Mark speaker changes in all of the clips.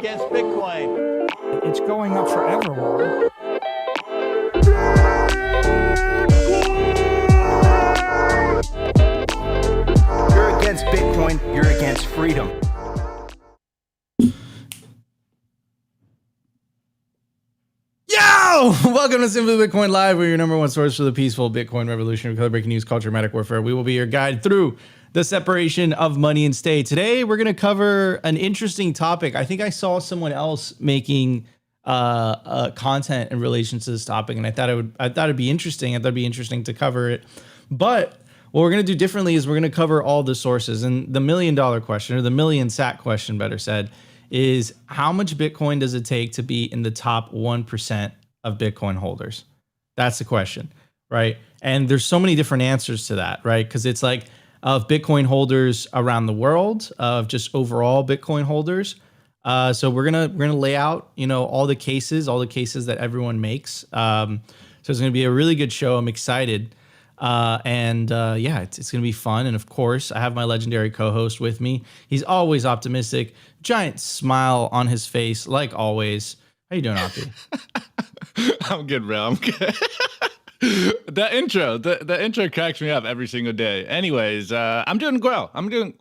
Speaker 1: against Bitcoin.
Speaker 2: It's going up forever.
Speaker 3: You're against Bitcoin, you're against freedom.
Speaker 4: Yo! Welcome to Simply Bitcoin Live. We're your number one source for the peaceful Bitcoin revolution. We cover breaking news, culture, medic warfare. We will be your guide through the separation of money and state. Today, we're going to cover an interesting topic. I think I saw someone else making content in relation to this topic, and I thought it'd be interesting. I thought it'd be interesting to cover it. But what we're going to do differently is we're going to cover all the sources. And the $1 million question, or the million sat question, better said, is how much Bitcoin does it take to be in the top 1% of Bitcoin holders? That's the question, right? And there's so many different answers to that, right? Because it's like of Bitcoin holders around the world, of just overall Bitcoin holders. So we're gonna lay out, all the cases that everyone makes. So it's gonna be a really good show. I'm excited. Yeah, it's going to be fun. And of course, I have my legendary co-host with me. He's always optimistic, giant smile on his face, like always. How you doing, Opti?
Speaker 5: I'm good, bro. I'm good. The intro cracks me up every single day. Anyways, I'm doing well. I'm doing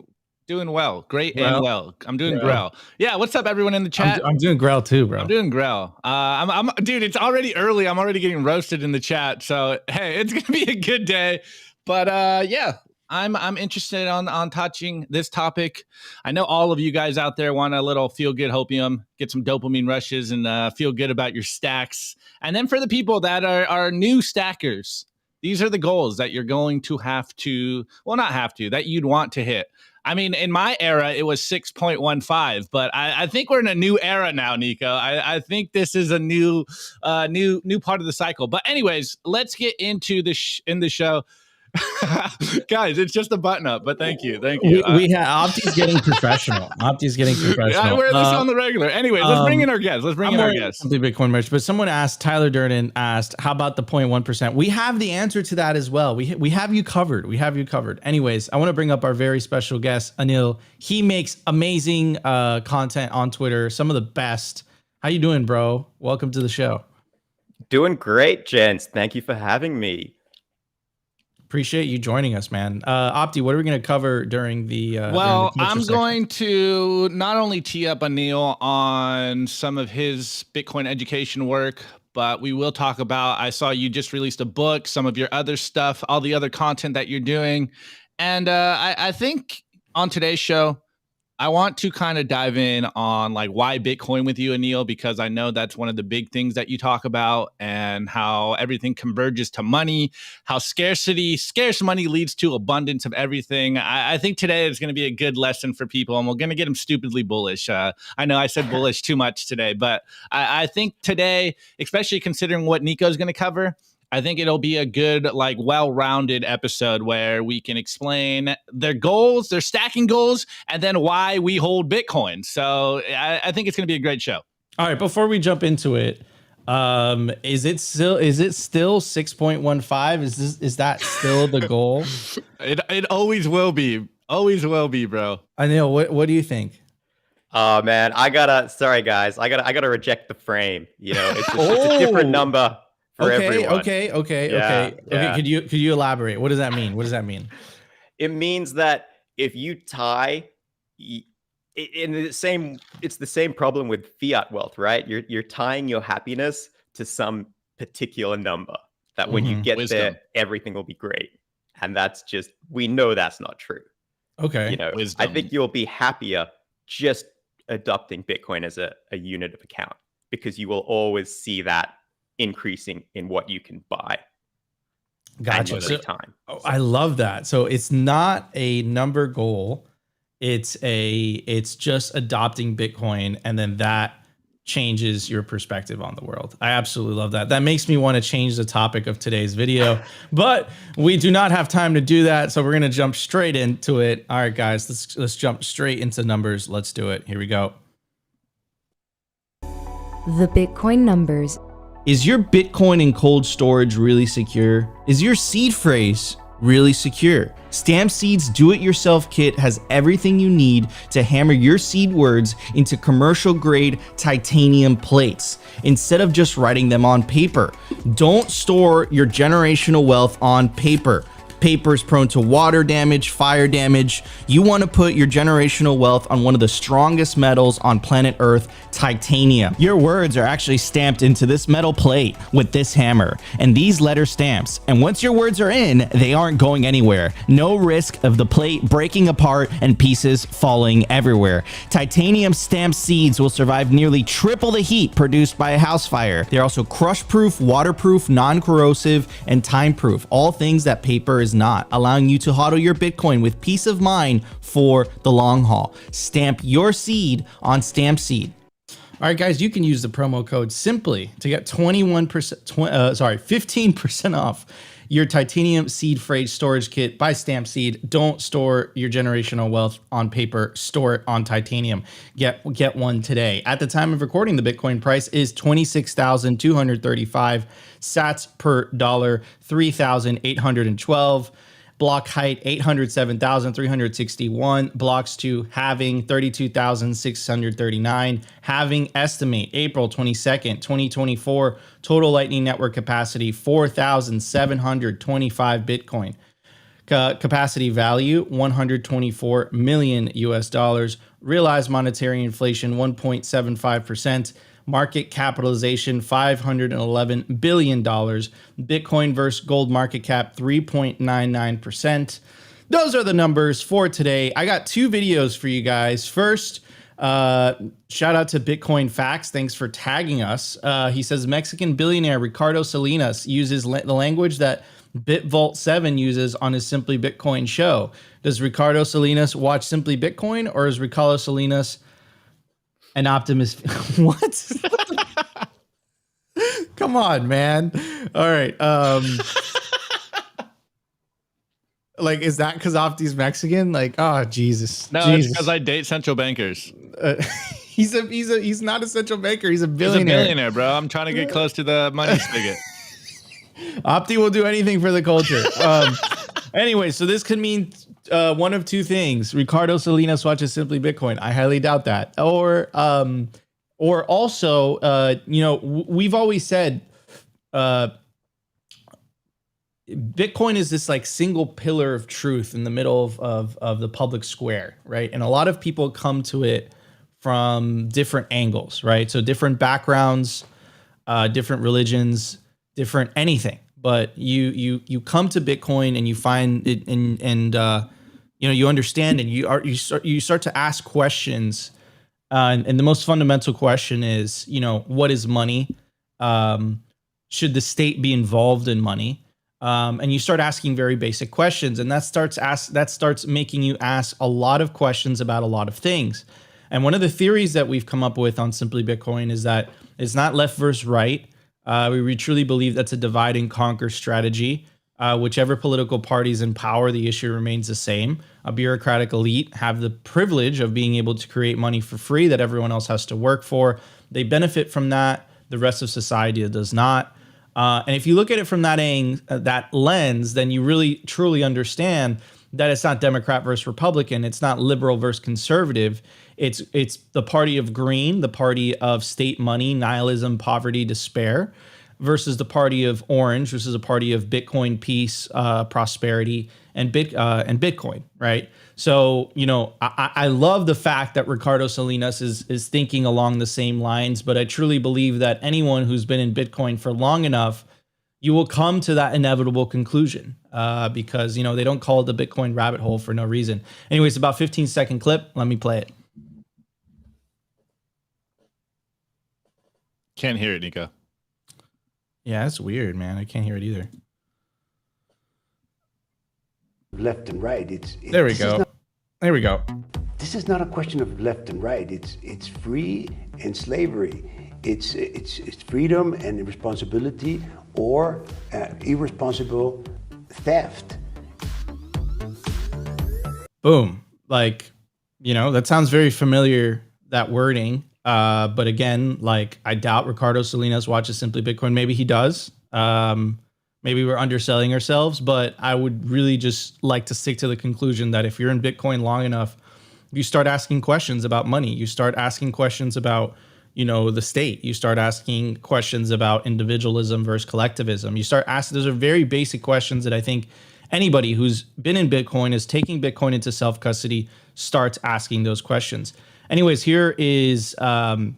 Speaker 5: well. Great and well. I'm doing well. Yeah, what's up, everyone in the chat?
Speaker 4: I'm doing Grell too, bro.
Speaker 5: I'm doing Grell. Dude, it's already early. I'm already getting roasted in the chat. So hey, it's gonna be a good day. But yeah, I'm interested on touching this topic. I know all of you guys out there want a little feel good hopium, get some dopamine rushes, and feel good about your stacks. And then for the people that are new stackers, these are the goals that you're going to have to, well, not have to, that you'd want to hit. I mean, in my era, it was 6.15, but I think we're in a new era now, Nico. I think this is a new part of the cycle. But anyways, let's get into the show. Guys, it's just a button up, but thank you.
Speaker 4: We have Opti's getting professional. I
Speaker 5: wear this on the regular. Anyways, let's bring in our guests.
Speaker 4: Simply Bitcoin merch. But someone asked, Tyler Durden asked, how about the 0.1%? We have the answer to that as well. We have you covered. Anyways, I want to bring up our very special guest, Anil. He makes amazing content on Twitter, some of the best. How you doing, bro? Welcome to the show.
Speaker 6: Doing great, gents. Thank you for having me.
Speaker 4: Appreciate you joining us, man. Opti, what are we going to cover during the
Speaker 5: I'm going to not only tee up Anil on some of his Bitcoin education work, but we will talk about, I saw you just released a book, some of your other stuff, all the other content that you're doing. And I think on today's show, I want to kind of dive in on like why Bitcoin with you, Anil, because I know that's one of the big things that you talk about, and how everything converges to money, how scarce money leads to abundance of everything. I think today is going to be a good lesson for people, and we're going to get them stupidly bullish. I know I said bullish too much today, but I think today, especially considering what Nico's going to cover, I think it'll be a good, like, well-rounded episode where we can explain their goals, their stacking goals, and then why we hold Bitcoin. So I think it's going to be a great show.
Speaker 4: All right, before we jump into it, is it still 6.15? Is that still the goal?
Speaker 5: It always will be. Always will be, bro.
Speaker 4: Anil, what do you think?
Speaker 6: Oh man, sorry guys, I gotta reject the frame. It's a different number.
Speaker 4: Okay. Could you elaborate? What does that mean?
Speaker 6: It means that if you tie, it's the same problem with fiat wealth, right? You're tying your happiness to some particular number that when you get there, everything will be great. And we know that's not true.
Speaker 4: Okay.
Speaker 6: I think you'll be happier just adopting Bitcoin as a unit of account, because you will always see that increasing in what you can buy.
Speaker 4: Gotcha. I love that. So it's not a number goal. It's just adopting Bitcoin, and then that changes your perspective on the world. I absolutely love that. That makes me want to change the topic of today's video, but we do not have time to do that. So we're going to jump straight into it. All right, guys, let's jump straight into numbers. Let's do it. Here we go.
Speaker 7: The Bitcoin numbers.
Speaker 4: Is your Bitcoin in cold storage really secure? Is your seed phrase really secure. Stamp Seed's do-it-yourself kit has everything you need to hammer your seed words into commercial-grade titanium plates instead of just writing them on paper. Don't store your generational wealth on paper. Paper is prone to water damage, fire damage. You want to put your generational wealth on one of the strongest metals on planet Earth, titanium. Your words are actually stamped into this metal plate with this hammer and these letter stamps. And once your words are in, they aren't going anywhere. No risk of the plate breaking apart and pieces falling everywhere. Titanium stamped seeds will survive nearly triple the heat produced by a house fire. They're also crush-proof, waterproof, non-corrosive, and time-proof. All things that paper is not, allowing you to hodl your Bitcoin with peace of mind for the long haul. Stamp your seed on Stamp Seed. All right, guys, you can use the promo code SIMPLY to get 15% off your titanium seed phrase storage kit by Stamp Seed. Don't store your generational wealth on paper, store it on titanium. Get one today. At the time of recording, the Bitcoin price is 26,235 sats per dollar, 3,812. Block height 807,361, blocks to halving 32,639, halving estimate April 22nd, 2024, total Lightning Network capacity 4,725 Bitcoin. Capacity value 124 million US dollars, realized monetary inflation 1.75%. Market capitalization $511 billion. Bitcoin versus gold market cap 3.99%. Those are the numbers for today. I got two videos for you guys. First, shout out to Bitcoin Facts. Thanks for tagging us. He says Mexican billionaire Ricardo Salinas uses the language that BitVault 7 uses on his Simply Bitcoin show. Does Ricardo Salinas watch Simply Bitcoin, or is Ricardo Salinas an optimist? What? Come on, man. All right. Like, is that because Opti's Mexican? Like, oh, Jesus.
Speaker 5: No,
Speaker 4: Jesus.
Speaker 5: it's because I date central bankers.
Speaker 4: He's not a central banker. He's a billionaire.
Speaker 5: He's a billionaire, bro. I'm trying to get close to the money spigot.
Speaker 4: Opti will do anything for the culture. Anyway, so this could mean one of two things. Ricardo Salinas watches Simply Bitcoin. I highly doubt that. Or also, we've always said Bitcoin is this like single pillar of truth in the middle of the public square, right? And a lot of people come to it from different angles, right? So different backgrounds, different religions, different anything. But you come to Bitcoin and you find it, and you understand, and you start to ask questions, and the most fundamental question is, what is money? Should the state be involved in money? And you start asking very basic questions, and that starts making you ask a lot of questions about a lot of things. And one of the theories that we've come up with on Simply Bitcoin is that it's not left versus right. We truly believe that's a divide and conquer strategy. Whichever political party's in power, the issue remains the same. A bureaucratic elite have the privilege of being able to create money for free that everyone else has to work for. They benefit from that. The rest of society does not. And if you look at it from that lens, then you really truly understand that it's not Democrat versus Republican. It's not liberal versus conservative. It's the party of green, the party of state money, nihilism, poverty, despair, versus the party of orange, which is a party of Bitcoin, peace, prosperity, and Bitcoin, right? So, I love the fact that Ricardo Salinas is thinking along the same lines, but I truly believe that anyone who's been in Bitcoin for long enough, you will come to that inevitable conclusion because, they don't call it the Bitcoin rabbit hole for no reason. Anyways, about 15-second clip. Let me play it.
Speaker 5: Can't hear it, Nico.
Speaker 4: Yeah, that's weird, man. I can't hear it either.
Speaker 1: Left and right.
Speaker 4: There we go. There we go.
Speaker 1: This is not a question of left and right. It's free and slavery. It's freedom and responsibility, or irresponsible theft.
Speaker 4: Boom. Like, that sounds very familiar, that wording. But again, like, I doubt Ricardo Salinas watches Simply Bitcoin. Maybe he does. maybe we're underselling ourselves, but I would really just like to stick to the conclusion that if you're in Bitcoin long enough, you start asking questions about money. You start asking questions about, the state. You start asking questions about individualism versus collectivism. You start asking, those are very basic questions that I think anybody who's been in Bitcoin, is taking Bitcoin into self-custody, starts asking those questions. Anyways, here is an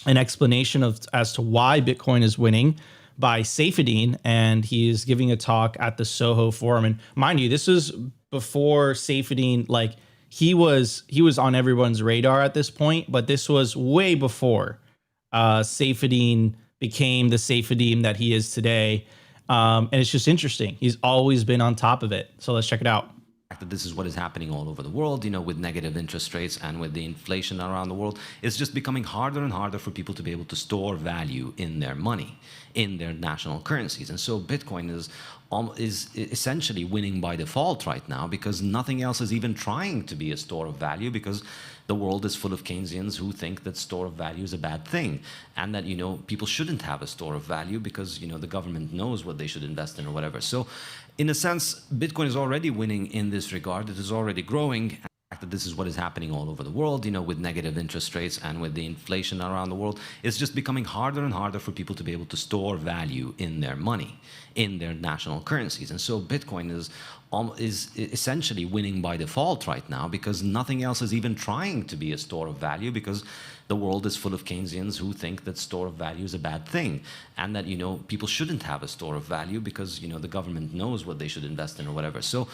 Speaker 4: explanation as to why Bitcoin is winning by Saifedean, and he is giving a talk at the Soho Forum. And mind you, this was before Saifedean, like he was on everyone's radar at this point, but this was way before Saifedean became the Saifedean that he is today. And it's just interesting. He's always been on top of it. So let's check it out.
Speaker 7: That this is what is happening all over the world, with negative interest rates and with the inflation around the world. It's just becoming harder and harder for people to be able to store value in their money, in their national currencies. And so Bitcoin is essentially winning by default right now, because nothing else is even trying to be a store of value, because the world is full of Keynesians who think that store of value is a bad thing, and that people shouldn't have a store of value because the government knows what they should invest in or whatever. So in a sense, Bitcoin is already winning in this regard. It is already growing. That this is what is happening all over the world, with negative interest rates and with the inflation around the world. It's just becoming harder and harder for people to be able to store value in their money, in their national currencies. And so Bitcoin is essentially winning by default right now, because nothing else is even trying to be a store of value, because the world is full of Keynesians who think that store of value is a bad thing, and that people shouldn't have a store of value because the government knows what they should invest in or whatever. So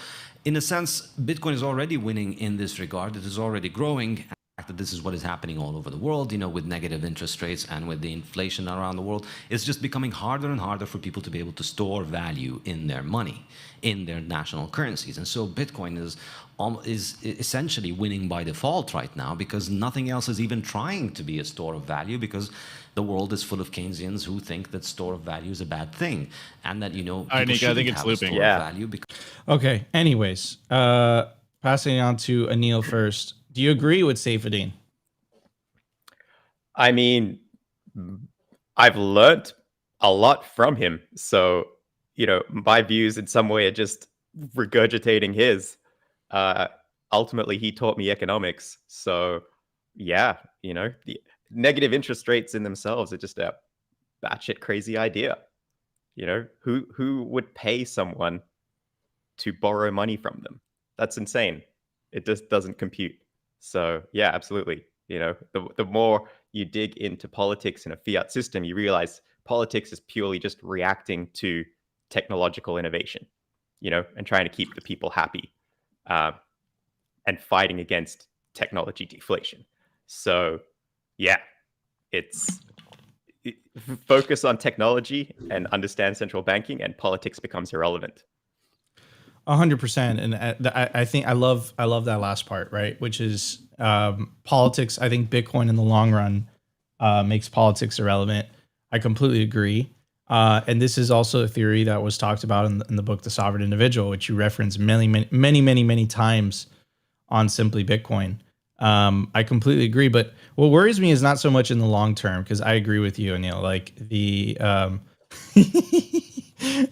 Speaker 7: in a sense, Bitcoin is already winning in this regard. It is already growing. That this is what is happening all over the world, with negative interest rates and with the inflation around the world. It's just becoming harder and harder for people to be able to store value in their money, in their national currencies. And so Bitcoin is essentially winning by default right now, because nothing else is even trying to be a store of value, because the world is full of Keynesians who think that store of value is a bad thing, and that people
Speaker 5: I think
Speaker 7: shouldn't
Speaker 5: it's
Speaker 7: have
Speaker 5: looping.
Speaker 7: a store of value.
Speaker 4: Okay. Anyways, passing on to Anil first. Do you agree with Saifedean?
Speaker 6: I mean, I've learned a lot from him. So, my views in some way are just regurgitating his. Ultimately, he taught me economics. So, yeah, the negative interest rates in themselves are just a batshit crazy idea. Who would pay someone to borrow money from them? That's insane. It just doesn't compute. So yeah, absolutely. The more you dig into politics in a fiat system, you realize politics is purely just reacting to technological innovation, and trying to keep the people happy, and fighting against technology deflation. So yeah, focus on technology and understand central banking, and politics becomes irrelevant.
Speaker 4: 100%. And I think I love that last part, right? Which is politics. I think Bitcoin in the long run makes politics irrelevant. I completely agree. And this is also a theory that was talked about in the book, The Sovereign Individual, which you reference many times on Simply Bitcoin. I completely agree. But what worries me is not so much in the long term, because I agree with you, Anil. Like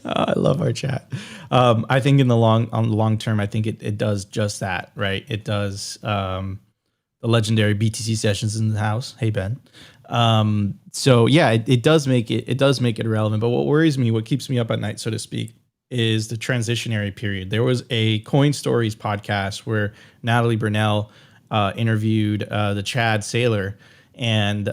Speaker 4: I love our chat. I think on the long term, I think it does just that, right? It does the legendary BTC sessions in the house. Hey Ben. So yeah, it does make it irrelevant. But what worries me, what keeps me up at night, so to speak, is the transitionary period. There was a Coin Stories podcast where Natalie Burnell interviewed the Chad Sailor, and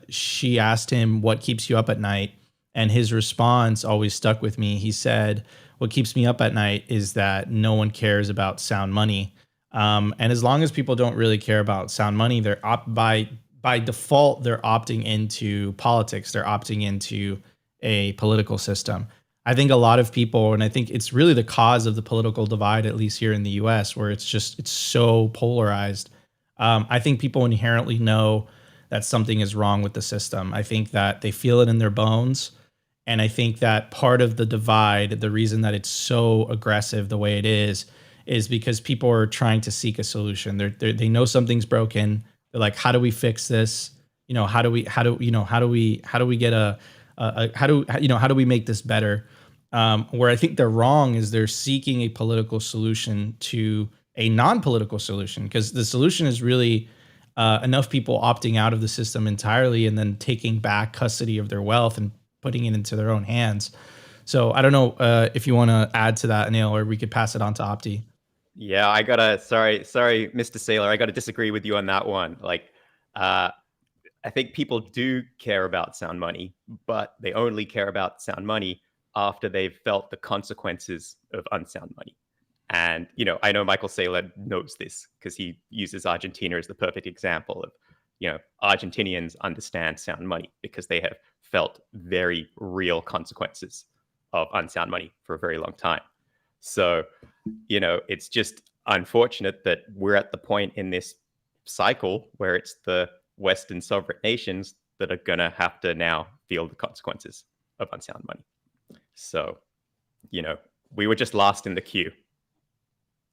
Speaker 4: she asked him what keeps you up at night. And his response always stuck with me. He said, what keeps me up at night is that no one cares about sound money. And as long as people don't really care about sound money, they're by default, they're opting into politics. They're opting into a political system. I think a lot of people, and I think it's really the cause of the political divide, at least here in the US, where it's so polarized. I think people inherently know that something is wrong with the system. I think that they feel it in their bones. And I think that part of the divide, the reason that it's so aggressive the way it is because people are trying to seek a solution. They know something's broken. They're like, how do we fix this? How do we make this better? Where I think they're wrong is they're seeking a political solution to a non-political solution, because the solution is really enough people opting out of the system entirely and then taking back custody of their wealth and putting it into their own hands. So I don't know if you want to add to that, Anil, or we could pass it on to Opti.
Speaker 6: Yeah, sorry, Mr. Saylor, I gotta disagree with you on that one. Like, I think people do care about sound money, but they only care about sound money after they've felt the consequences of unsound money. And, I know Michael Saylor knows this because he uses Argentina as the perfect example of, Argentinians understand sound money because they have felt very real consequences of unsound money for a very long time. So, it's just unfortunate that we're at the point in this cycle where it's the Western sovereign nations that are going to have to now feel the consequences of unsound money. So, we were just last in the queue.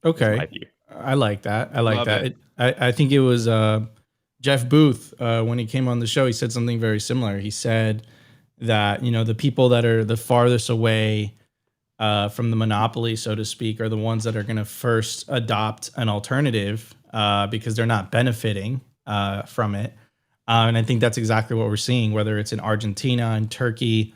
Speaker 4: Okay. I like that. Love that. I think it was Jeff Booth, when he came on the show, he said something very similar. He said that, the people that are the farthest away from the monopoly, so to speak, are the ones that are going to first adopt an alternative because they're not benefiting from it. And I think that's exactly what we're seeing, whether it's in Argentina and Turkey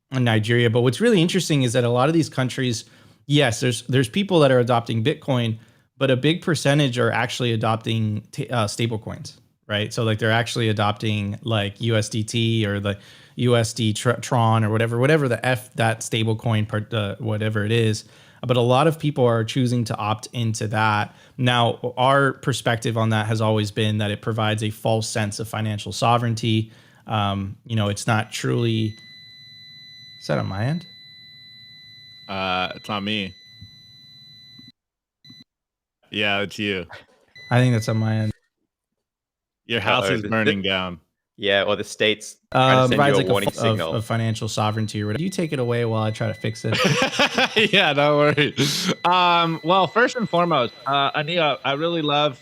Speaker 4: and Nigeria. But what's really interesting is that a lot of these countries, yes, there's people that are adopting Bitcoin, but a big percentage are actually adopting stable coins, right? So like they're actually adopting like USDT or the USD Tron or whatever the F that stable coin part, whatever it is. But a lot of people are choosing to opt into that. Now, our perspective on that has always been that it provides a false sense of financial sovereignty. It's not truly. Is that on my end?
Speaker 5: It's not me. Yeah, it's you.
Speaker 4: I think that's on my end.
Speaker 5: Your house is burning down.
Speaker 6: Yeah, or the state's trying to send you a warning signal
Speaker 4: of financial sovereignty or whatever. You take it away while I try to fix it.
Speaker 5: Yeah, don't worry. Well, first and foremost, Anil, I really love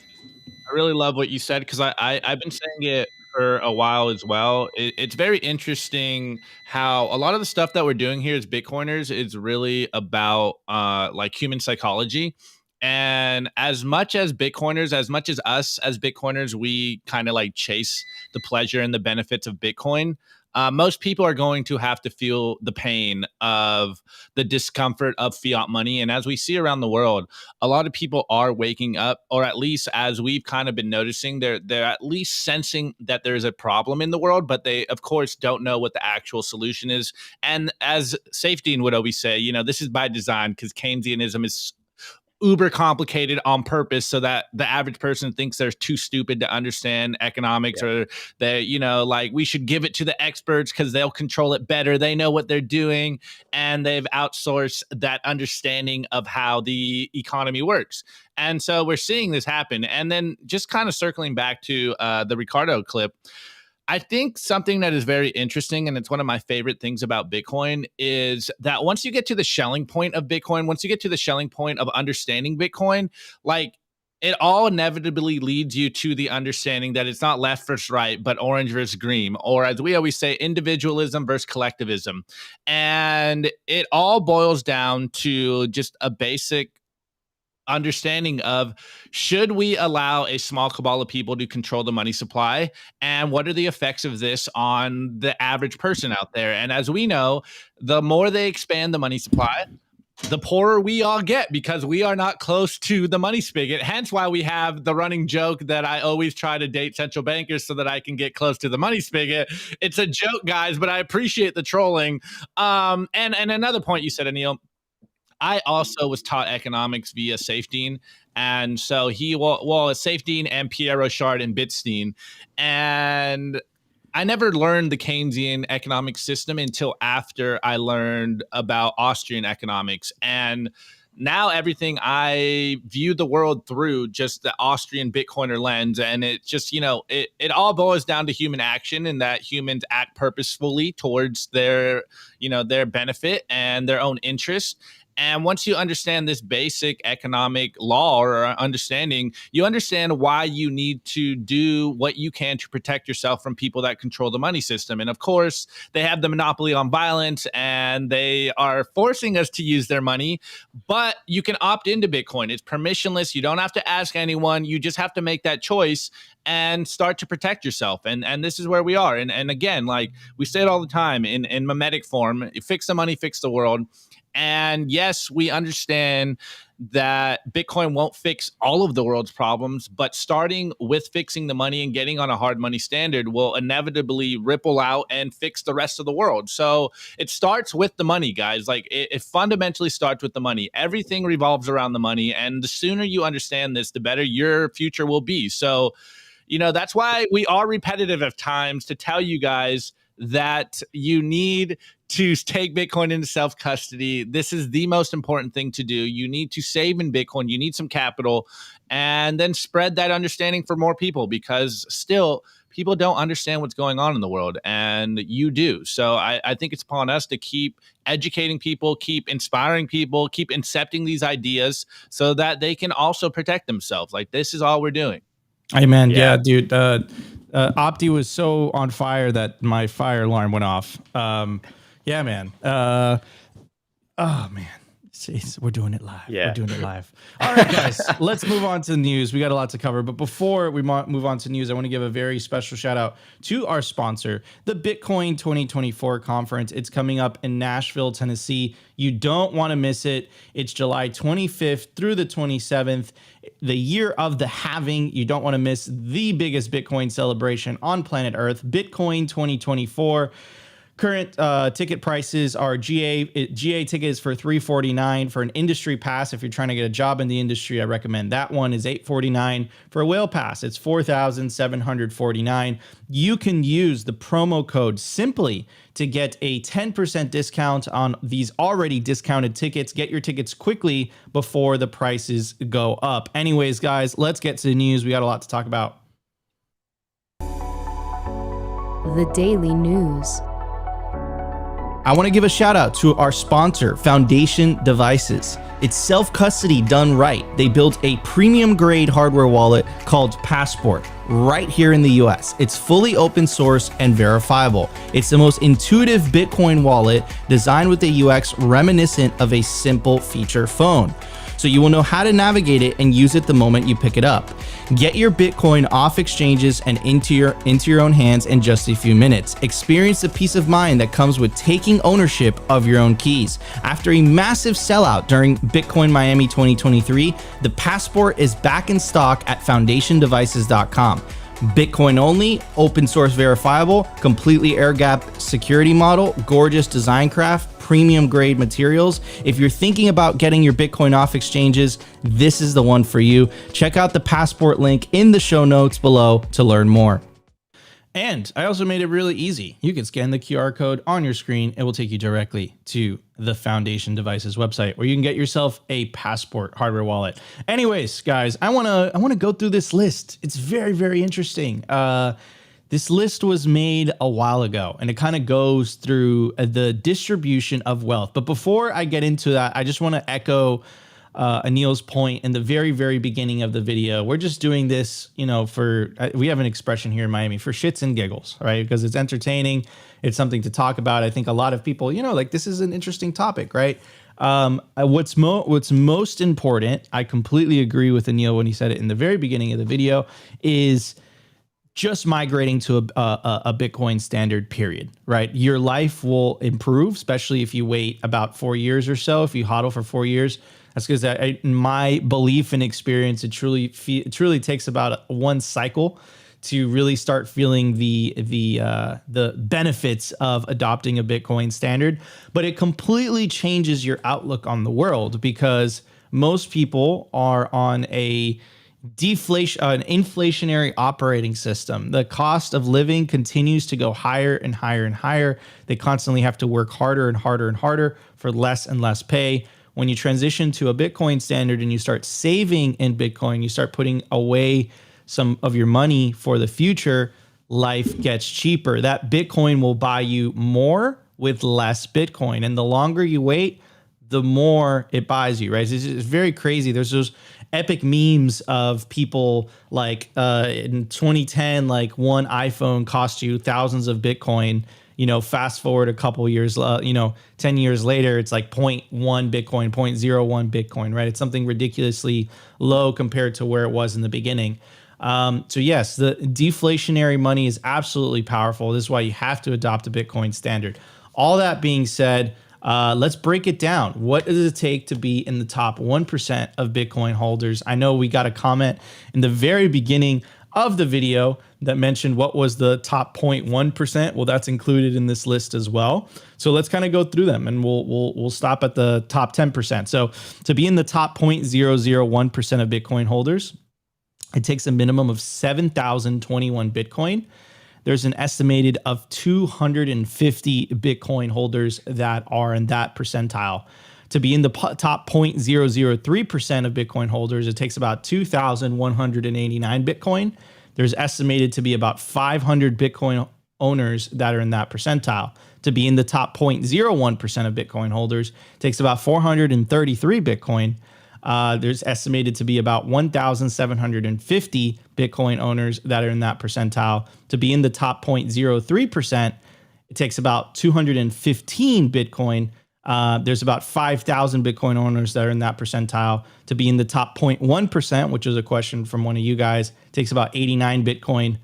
Speaker 5: what you said, because I've been saying it for a while as well. It's very interesting how a lot of the stuff that we're doing here as Bitcoiners is really about like human psychology. And as much as Bitcoiners, as much as us as Bitcoiners, we kind of like chase the pleasure and the benefits of Bitcoin. Most people are going to have to feel the pain of the discomfort of fiat money. And as we see around the world, a lot of people are waking up, or at least as we've kind of been noticing, they're at least sensing that there's a problem in the world, but they, of course, don't know what the actual solution is. And as Safety would always say, this is by design, because Keynesianism is uber complicated on purpose so that the average person thinks they're too stupid to understand economics, or they, like we should give it to the experts because they'll control it better. They know what they're doing, and they've outsourced that understanding of how the economy works. And so we're seeing this happen. And then just kind of circling back to the Ricardo clip, I think something that is very interesting, and it's one of my favorite things about Bitcoin, is that once you get to the Schelling point of Bitcoin, once you get to the Schelling point of understanding Bitcoin, like it all inevitably leads you to the understanding that it's not left versus right, but orange versus green, or as we always say, individualism versus collectivism. And it all boils down to just a basic understanding of, should we allow a small cabal of people to control the money supply, and what are the effects of this on the average person out there? And as we know, the more they expand the money supply, the poorer we all get, because we are not close to the money spigot. Hence why we have the running joke that I always try to date central bankers so that I can get close to the money spigot. It's a joke, guys, but I appreciate the trolling. And another point you said, Anil, I also was taught economics via Safety, and so Safety and Pierre Rochard and Bitstein, and I never learned the Keynesian economic system until after I learned about Austrian economics. And now everything, I view the world through just the Austrian Bitcoiner lens. And it just, it all boils down to human action, and that humans act purposefully towards their benefit and their own interest. And once you understand this basic economic law or understanding, you understand why you need to do what you can to protect yourself from people that control the money system. And of course, they have the monopoly on violence and they are forcing us to use their money, but you can opt into Bitcoin. It's permissionless. You don't have to ask anyone. You just have to make that choice and start to protect yourself. And this is where we are. And again, like we say it all the time in mimetic form, fix the money, fix the world. And yes, we understand that Bitcoin won't fix all of the world's problems, but starting with fixing the money and getting on a hard money standard will inevitably ripple out and fix the rest of the world. So it starts with the money, guys. Like it fundamentally starts with the money. Everything revolves around the money. And the sooner you understand this, the better your future will be. So, that's why we are repetitive at times to tell you guys that you need to take Bitcoin into self-custody. This is the most important thing to do. You need to save in Bitcoin. You need some capital and then spread that understanding for more people, because still people don't understand what's going on in the world and you do. So I think it's upon us to keep educating people, keep inspiring people, keep incepting these ideas so that they can also protect themselves. Like this is all we're doing.
Speaker 4: Amen. Yeah, dude. Opti was so on fire that my fire alarm went off. Yeah, man. Oh, man. We're doing it live.
Speaker 6: Yeah.
Speaker 4: We're doing it live. All right, guys, let's move on to the news. We got a lot to cover. But before we move on to news, I want to give a very special shout out to our sponsor, the Bitcoin 2024 conference. It's coming up in Nashville, Tennessee. You don't want to miss it. It's July 25th through the 27th, the year of the halving. You don't want to miss the biggest Bitcoin celebration on planet Earth, Bitcoin 2024. Current ticket prices are GA ticket is for $349. For an industry pass, if you're trying to get a job in the industry, I recommend that one is $849. For a whale pass, it's $4,749. You can use the promo code SIMPLY to get a 10% discount on these already discounted tickets. Get your tickets quickly before the prices go up. Anyways, guys, let's get to the news. We got a lot to talk about.
Speaker 8: The Daily News.
Speaker 4: I want to give a shout out to our sponsor, Foundation Devices. It's self-custody done right. They built a premium grade hardware wallet called Passport right here in the US. It's fully open source and verifiable. It's the most intuitive Bitcoin wallet designed with a UX reminiscent of a simple feature phone. So you will know how to navigate it and use it the moment you pick it up. Get your Bitcoin off exchanges and into your own hands in just a few minutes. Experience the peace of mind that comes with taking ownership of your own keys. After a massive sellout during Bitcoin Miami 2023, the Passport is back in stock at foundationdevices.com. Bitcoin only, open source verifiable, completely air gap security model, gorgeous design craft, premium grade materials. If you're thinking about getting your Bitcoin off exchanges, this is the one for you. Check out the Passport link in the show notes below to learn more. And I also made it really easy. You can scan the QR code on your screen. It will take you directly to the Foundation Devices website where you can get yourself a Passport hardware wallet. Anyways, guys, I want to go through this list. It's very, very interesting. This list was made a while ago, and it kind of goes through the distribution of wealth. But before I get into that, I just want to echo Anil's point in the very, very beginning of the video. We're just doing this, we have an expression here in Miami, for shits and giggles, right? Because it's entertaining. It's something to talk about. I think a lot of people, this is an interesting topic, right? What's most important, I completely agree with Anil when he said it in the very beginning of the video, is just migrating to a Bitcoin standard, period, right? Your life will improve, especially if you wait about 4 years or so. If you hodl for 4 years, that's because in my belief and experience, it truly takes about one cycle to really start feeling the benefits of adopting a Bitcoin standard. But it completely changes your outlook on the world, because most people are on an inflationary operating system. The cost of living continues to go higher and higher and higher. They constantly have to work harder and harder and harder for less and less pay. When you transition to a Bitcoin standard and you start saving in Bitcoin, you start putting away some of your money for the future, life gets cheaper. That Bitcoin will buy you more with less Bitcoin. And the longer you wait, the more it buys you, right? It's very crazy. There's those epic memes of people like in 2010, like one iPhone cost you thousands of Bitcoin. Fast forward a couple years, 10 years later, it's like 0.1 Bitcoin, 0.01 Bitcoin, right? It's something ridiculously low compared to where it was in the beginning. So yes, the deflationary money is absolutely powerful. This is why you have to adopt a Bitcoin standard. All that being said, let's break it down. What does it take to be in the top 1% of Bitcoin holders? I know we got a comment in the very beginning of the video that mentioned what was the top 0.1%. Well, that's included in this list as well. So let's kind of go through them, and we'll stop at the top 10%. So to be in the top 0.001% of Bitcoin holders, it takes a minimum of 7,021 Bitcoin. There's an estimated of 250 Bitcoin holders that are in that percentile. To be in the top 0.003% of Bitcoin holders, it takes about 2,189 Bitcoin. There's estimated to be about 500 Bitcoin owners that are in that percentile. To be in the top 0.01% of Bitcoin holders, it takes about 433 Bitcoin. There's estimated to be about 1,750 Bitcoin owners that are in that percentile. To be in the top 0.03%, it takes about 215 Bitcoin. There's about 5,000 Bitcoin owners that are in that percentile. To be in the top 0.1%, which is a question from one of you guys, it takes about 89 Bitcoin.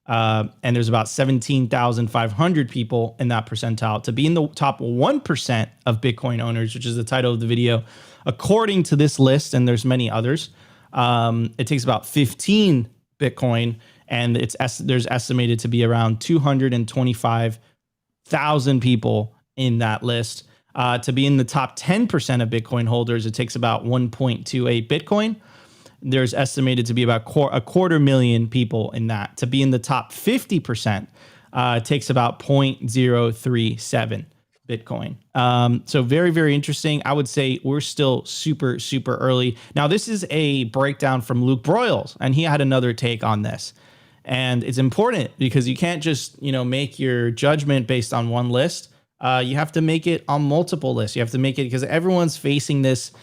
Speaker 4: And there's about 17,500 people in that percentile. To be in the top 1% of Bitcoin owners, which is the title of the video, according to this list, and there's many others, it takes about 15 Bitcoin, and there's estimated to be around 225,000 people in that list. To be in the top 10% of Bitcoin holders, it takes about 1.28 Bitcoin. There's estimated to be about a quarter million people in that. To be in the top 50%, it takes about 0.037 Bitcoin. So very, very interesting. I would say we're still super, super early. Now, this is a breakdown from Luke Broyles, and he had another take on this. And it's important because you can't just, make your judgment based on one list. You have to make it on multiple lists. You have to make it because everyone's facing this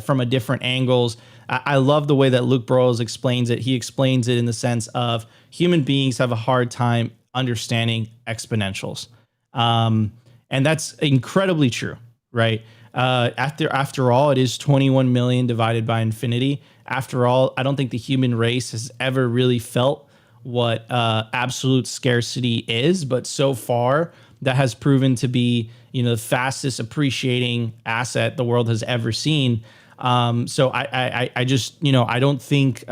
Speaker 4: from a different angles. I love the way that Luke Broyles explains it. He explains it in the sense of human beings have a hard time understanding exponentials. And that's incredibly true, right? After all, it is 21 million divided by infinity. After all, I don't think the human race has ever really felt what absolute scarcity is, but so far, that has proven to be, the fastest appreciating asset the world has ever seen. So I just, I don't think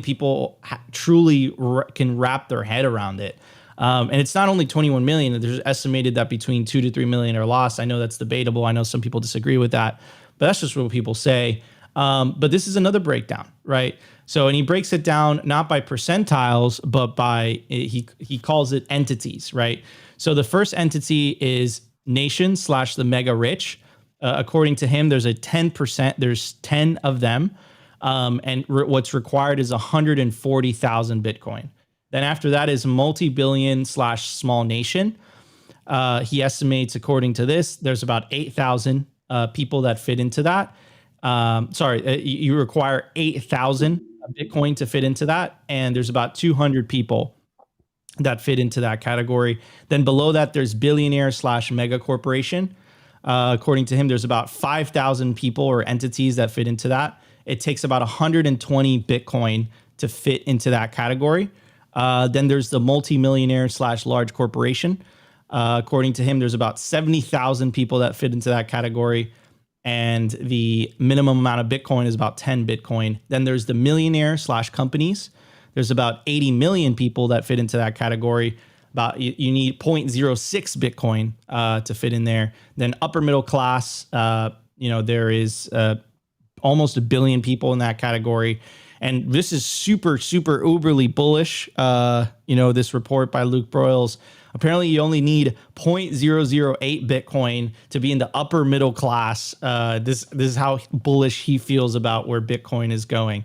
Speaker 4: people truly can wrap their head around it. And it's not only 21 million. There's estimated that between 2 to 3 million are lost. I know that's debatable. I know some people disagree with that, but that's just what people say. But this is another breakdown, right? So, and he breaks it down not by percentiles, but by he calls it entities, right? So the first entity is nation / the mega rich. According to him, there's a 10%. There's 10 of them, and what's required is 140,000 Bitcoin. Then after that is multi-billion / small nation. He estimates, according to this, there's about 8,000 people that fit into that. You require 8,000 Bitcoin to fit into that, and there's about 200 people that fit into that category. Then below that, there's billionaire / mega corporation. According to him, there's about 5,000 people or entities that fit into that. It takes about 120 Bitcoin to fit into that category. Then there's the multi-millionaire / large corporation. According to him, there's about 70,000 people that fit into that category. And the minimum amount of Bitcoin is about 10 Bitcoin. Then there's the millionaire / companies. There's about 80 million people that fit into that category. You need 0.06 Bitcoin to fit in there. Then upper middle class, there is almost 1 billion people in that category. And this is super, super uberly bullish. This report by Luke Broyles. Apparently, you only need 0.008 Bitcoin to be in the upper middle class. This is how bullish he feels about where Bitcoin is going.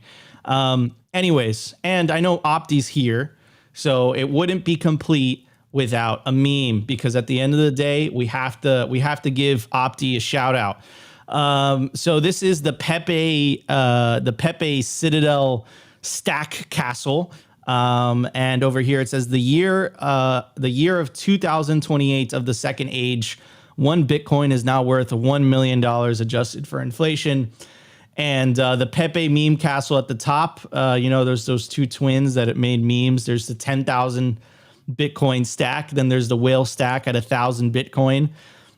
Speaker 4: Anyways, and I know Opti's here, so it wouldn't be complete without a meme, because at the end of the day, we have to give Opti a shout out. So this is the Pepe Citadel stack castle. And over here it says the year of 2028 of the second age, one Bitcoin is now worth $1 million adjusted for inflation. And the Pepe meme castle at the top, there's those two twins that it made memes. There's the 10,000 Bitcoin stack. Then there's the whale stack at 1,000 Bitcoin.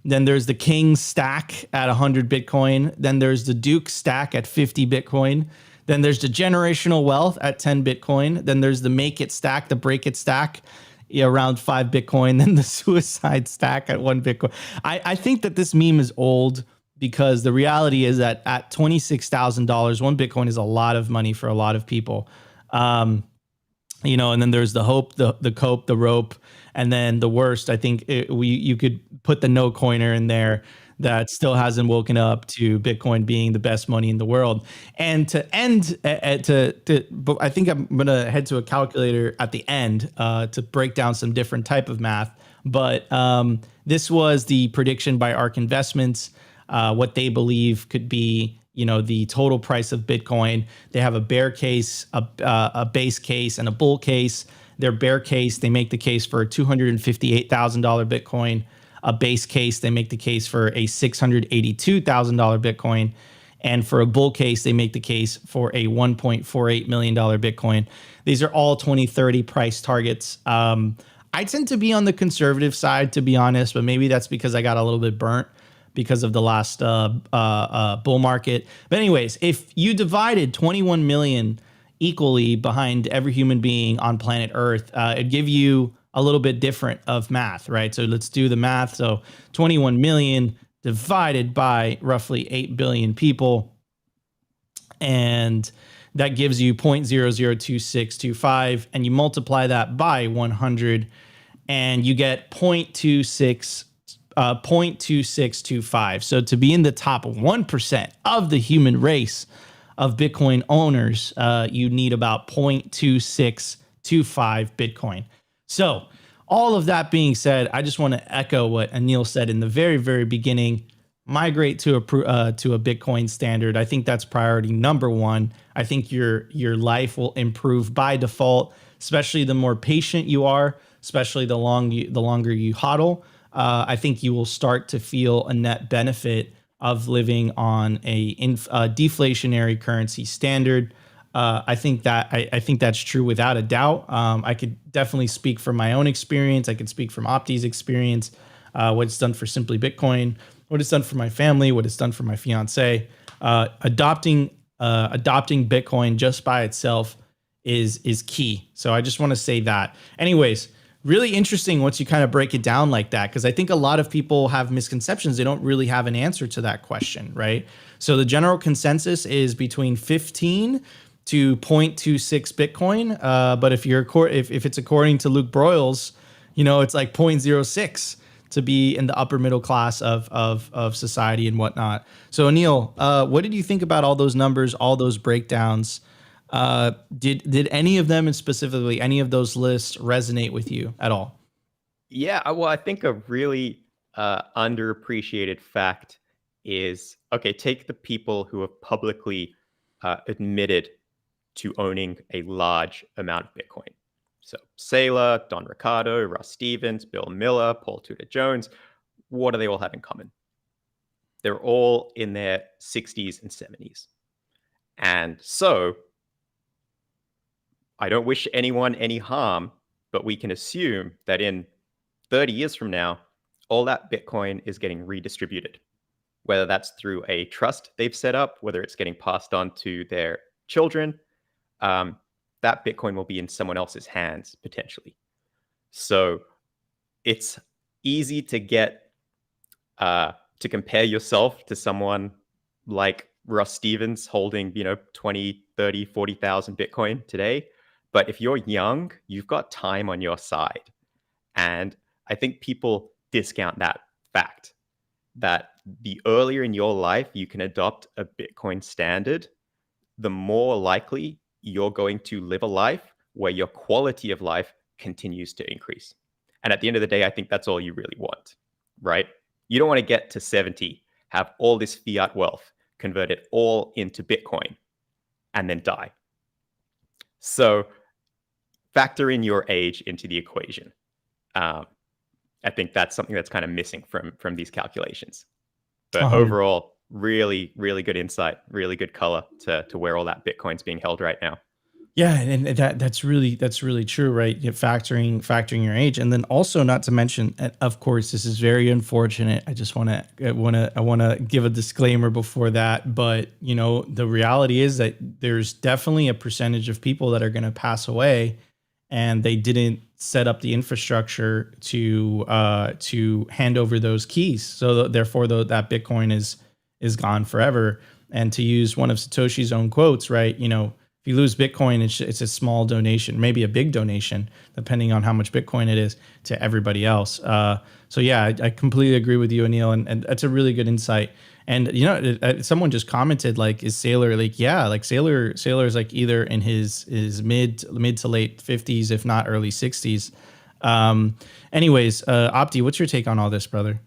Speaker 4: Then there's the king stack at 100 Bitcoin. Then there's the Duke stack at 50 Bitcoin. Then there's the generational wealth at 10 Bitcoin. Then there's the make it stack, the break it stack around 5 Bitcoin. Then the suicide stack at 1 Bitcoin. I think that this meme is old because the reality is that at $26,000, 1 Bitcoin is a lot of money for a lot of people. And then there's the hope, the cope, the rope, and then the worst. I think you could put the no coiner in there that still hasn't woken up to Bitcoin being the best money in the world. And to end, but I think I'm gonna head to a calculator at the end to break down some different type of math. But this was the prediction by ARK Investments, what they believe could be, the total price of Bitcoin. They have a bear case, a base case, and a bull case. Their bear case, they make the case for a $258,000 Bitcoin. A base case, they make the case for a $682,000 Bitcoin. And for a bull case, they make the case for a $1.48 million Bitcoin. These are all 2030 price targets. I tend to be on the conservative side, to be honest, but maybe that's because I got a little bit burnt because of the last bull market. But anyways, if you divided 21 million equally behind every human being on planet Earth, it'd give you a little bit different of math, right? So let's do the math. So 21 million divided by roughly 8 billion people. And that gives you 0.002625. And you multiply that by 100 and you get 0.2625. So to be in the top 1% of the human race of Bitcoin owners, you need about 0.2625 Bitcoin. So all of that being said, I just want to echo what Anil said in the very, very beginning. Migrate to a Bitcoin standard. I think that's priority number one. I think your life will improve by default, especially the more patient you are, especially the longer you hodl. I think you will start to feel a net benefit of living on a deflationary currency standard. I think that's true without a doubt. I could definitely speak from my own experience. I could speak from Opti's experience, what it's done for Simply Bitcoin, what it's done for my family, what it's done for my fiance. Adopting Bitcoin just by itself is key. So I just want to say that. Anyways, really interesting once you kind of break it down like that, because I think a lot of people have misconceptions. They don't really have an answer to that question, right? So the general consensus is between 15 to 0.26 Bitcoin. But if it's according to Luke Broyles, it's like 0.06 to be in the upper middle class of society and whatnot. So Anil, what did you think about all those numbers, all those breakdowns? Did any of them, and specifically any of those lists, resonate with you at all?
Speaker 6: Yeah, well, I think a really underappreciated fact is, okay, take the people who have publicly admitted to owning a large amount of Bitcoin. So Saylor, Don Ricardo, Russ Stevens, Bill Miller, Paul Tudor Jones, what do they all have in common? They're all in their 60s and 70s. And so I don't wish anyone any harm, but we can assume that in 30 years from now, all that Bitcoin is getting redistributed, whether that's through a trust they've set up, whether it's getting passed on to their children. That Bitcoin will be in someone else's hands potentially. So it's easy to get to compare yourself to someone like Russ Stevens holding 20, 30, 40,000 Bitcoin today. But if you're young, you've got time on your side. And I think people discount that fact, that the earlier in your life you can adopt a Bitcoin standard, the more likely you're going to live a life where your quality of life continues to increase. And at the end of the day, I think that's all you really want, right? You don't want to get to 70 have all this fiat wealth, convert it all into Bitcoin, and then die. So factor in your age into the equation. I think that's something that's kind of missing from these calculations. But overall, really, really good insight, really good color to where all that Bitcoin's being held right now.
Speaker 4: Yeah, and that's really true, right? Factoring your age, and then also not to mention, of course, this is very unfortunate. I just want to give a disclaimer before that, but you know, the reality is that there's definitely a percentage of people that are going to pass away, and they didn't set up the infrastructure to hand over those keys. So therefore, that Bitcoin is gone forever. And to use one of Satoshi's own quotes, right? You know, if you lose Bitcoin, it's a small donation, maybe a big donation, depending on how much Bitcoin it is to everybody else. So yeah, I completely agree with you, Anil, and that's a really good insight. And you know, someone just commented, like, is Saylor like, yeah, like Saylor is like either in his mid to late 50s, if not early 60s. Anyways, Opti, what's your take on all this, brother?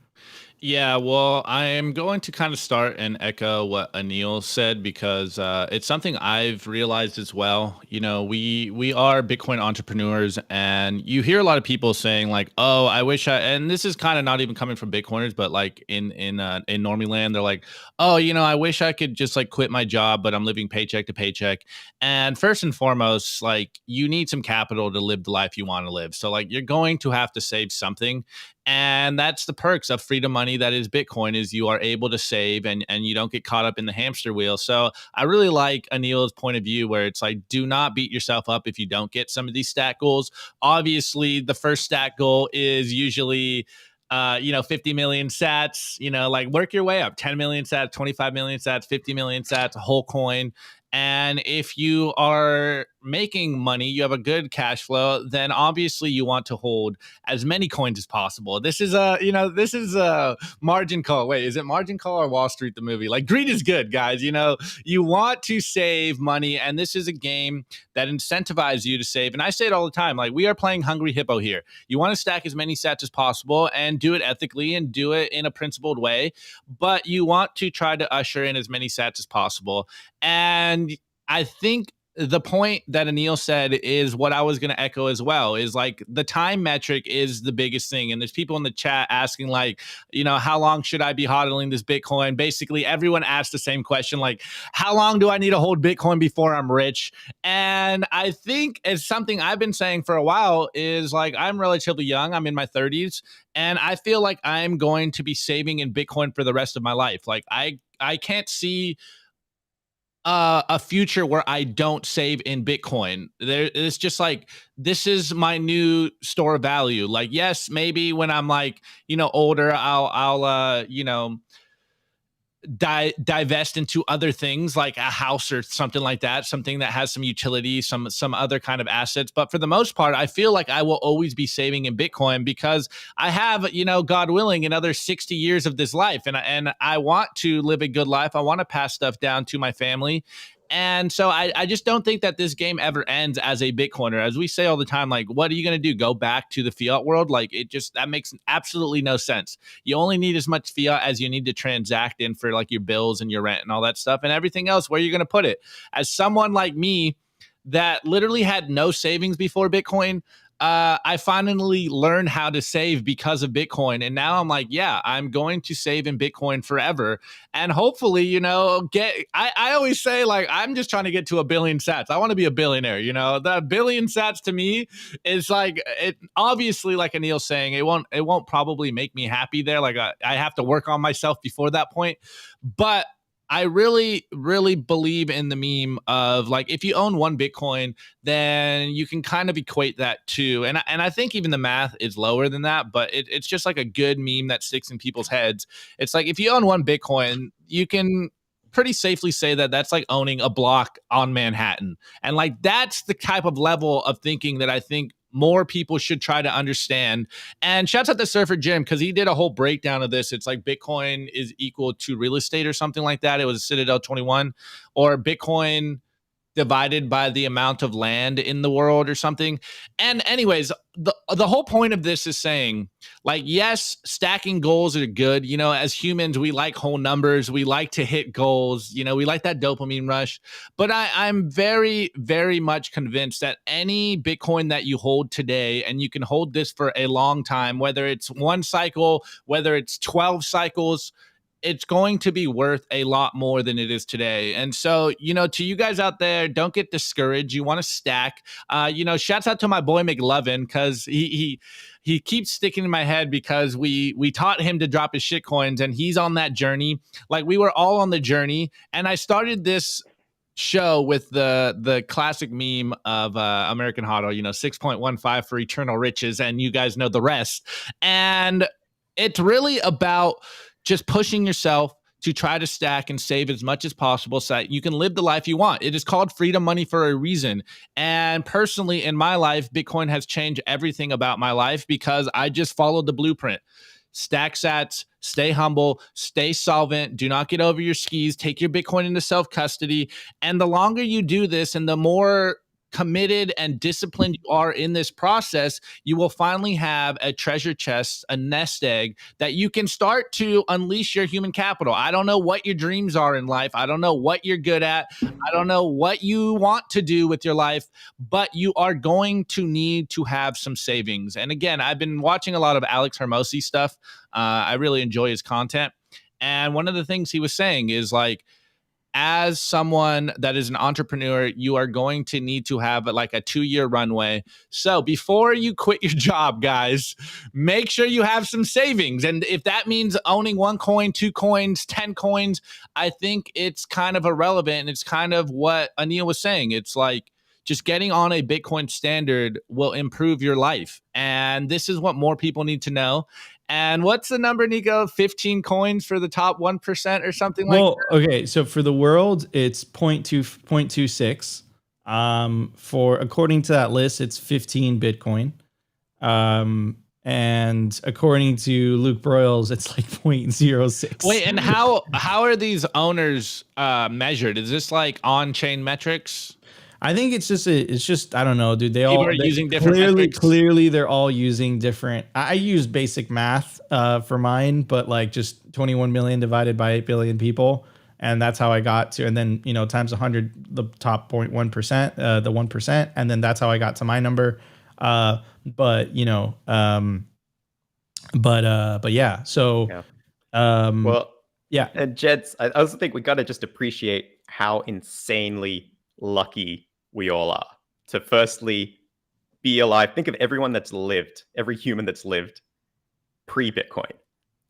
Speaker 5: Yeah, well, I am going to kind of start and echo what Anil said, because it's something I've realized as well. You know, we are Bitcoin entrepreneurs, and you hear a lot of people saying like, "Oh, I wish I," and this is kind of not even coming from Bitcoiners, but like in normie land, they're like, "Oh, you know, I wish I could just like quit my job, but I'm living paycheck to paycheck." And first and foremost, like, you need some capital to live the life you want to live. So like, you're going to have to save something. And that's the perks of freedom money that is Bitcoin, is you are able to save and you don't get caught up in the hamster wheel. So I really like Anil's point of view, where it's like, do not beat yourself up if you don't get some of these stat goals. Obviously, the first stat goal is usually 50 million sats, like work your way up, 10 million sats, 25 million sats, 50 million sats, a whole coin. And if you are making money, you have a good cash flow, then obviously you want to hold as many coins as possible. This is a margin call. Wait, is it margin call or Wall Street the movie? Like, greed is good, guys. You know, you want to save money, and this is a game that incentivizes you to save. And I say it all the time, like, we are playing Hungry Hippo here. You want to stack as many sats as possible and do it ethically and do it in a principled way, but you want to try to usher in as many sats as possible. And I think the point that Anil said is what I was going to echo as well, is like, the time metric is the biggest thing. And there's people in the chat asking like, how long should I be hodling this Bitcoin? Basically, everyone asked the same question, like, how long do I need to hold Bitcoin before I'm rich? And I think it's something I've been saying for a while, is like, I'm relatively young. I'm in my 30s. And I feel like I'm going to be saving in Bitcoin for the rest of my life. Like, I can't see a future where I don't save in Bitcoin. It's just like, this is my new store of value. Like, yes, maybe when I'm like, older, I'll divest into other things like a house or something like that, something that has some utility, some other kind of assets. But for the most part, I feel like I will always be saving in Bitcoin, because I have, God willing, another 60 years of this life. And I want to live a good life. I want to pass stuff down to my family. And so I just don't think that this game ever ends as a Bitcoiner. As we say all the time, like, what are you going to do? Go back to the fiat world? Like, that makes absolutely no sense. You only need as much fiat as you need to transact in for like your bills and your rent and all that stuff, and everything else, where you're going to put it. As someone like me that literally had no savings before Bitcoin, I finally learned how to save because of Bitcoin. And now I'm like, yeah, I'm going to save in Bitcoin forever. And hopefully, I always say, like, I'm just trying to get to 1 billion sats. I want to be a billionaire. The 1 billion sats to me is like, it obviously, like Anil's saying, it won't probably make me happy there. Like, I have to work on myself before that point. But I really, really believe in the meme of like, if you own 1 Bitcoin, then you can kind of equate that to, and I think even the math is lower than that, but it's just like a good meme that sticks in people's heads. It's like, if you own 1 Bitcoin, you can pretty safely say that that's like owning a block on Manhattan. And like, that's the type of level of thinking that I think more people should try to understand. And shouts out to Surfer Jim, because he did a whole breakdown of this. It's like, Bitcoin is equal to real estate or something like that. It was Citadel 21, or Bitcoin divided by the amount of land in the world or something. And anyways, the whole point of this is saying, like, yes, stacking goals are good. You know, as humans, we like whole numbers. We like to hit goals. You know, we like that dopamine rush. But I'm very, very much convinced that any Bitcoin that you hold today, and you can hold this for a long time, whether it's one cycle, whether it's 12 cycles, it's going to be worth a lot more than it is today. And so, you know, to you guys out there, don't get discouraged. You want to stack. You know, shouts out to my boy McLovin, because he keeps sticking in my head, because we taught him to drop his shit coins, and he's on that journey. Like, we were all on the journey. And I started this show with the classic meme of American Hodl, you know, 6.15 for eternal riches, and you guys know the rest. And it's really about just pushing yourself to try to stack and save as much as possible so that you can live the life you want. It is called freedom money for a reason. And personally, in my life, Bitcoin has changed everything about my life, because I just followed the blueprint. Stack sats, stay humble, stay solvent, do not get over your skis, take your Bitcoin into self-custody. And the longer you do this, and the more committed and disciplined you are in this process, you will finally have a treasure chest, a nest egg that you can start to unleash your human capital. I don't know what your dreams are in life. I don't know what you're good at. I don't know what you want to do with your life, but you are going to need to have some savings. And again, I've been watching a lot of Alex Hermosi stuff. I really enjoy his content. And one of the things he was saying is, like, as someone that is an entrepreneur, you are going to need to have like a 2-year runway. So before you quit your job, guys, make sure you have some savings. And if that means owning 1 coin, 2 coins, 10 coins, I think it's kind of irrelevant. And it's kind of what Anil was saying. It's like, just getting on a Bitcoin standard will improve your life. And this is what more people need to know. And what's the number, Nico? 15 coins for the top 1% or something like that?
Speaker 4: Well, okay. So for the world, it's 0.26. For, according to that list, it's 15 Bitcoin. And according to Luke Broyles, it's like 0.06.
Speaker 5: Wait, and how are these owners measured? Is this like on-chain metrics?
Speaker 4: I think it's just I don't know, dude. They
Speaker 5: People
Speaker 4: all
Speaker 5: are using different metrics.
Speaker 4: Clearly they're all using different. I use basic math for mine, but like just 21 million divided by 8 billion people, and that's how I got to. And then, you know, times 100, the top 0.1%, the 1%, and then that's how I got to my number. But you know, but yeah. So,
Speaker 6: Yeah.
Speaker 4: Well, yeah.
Speaker 6: And Jeds, I also think we got to just appreciate how insanely lucky we all are to firstly be alive. Think of everyone that's lived, every human that's lived pre-Bitcoin,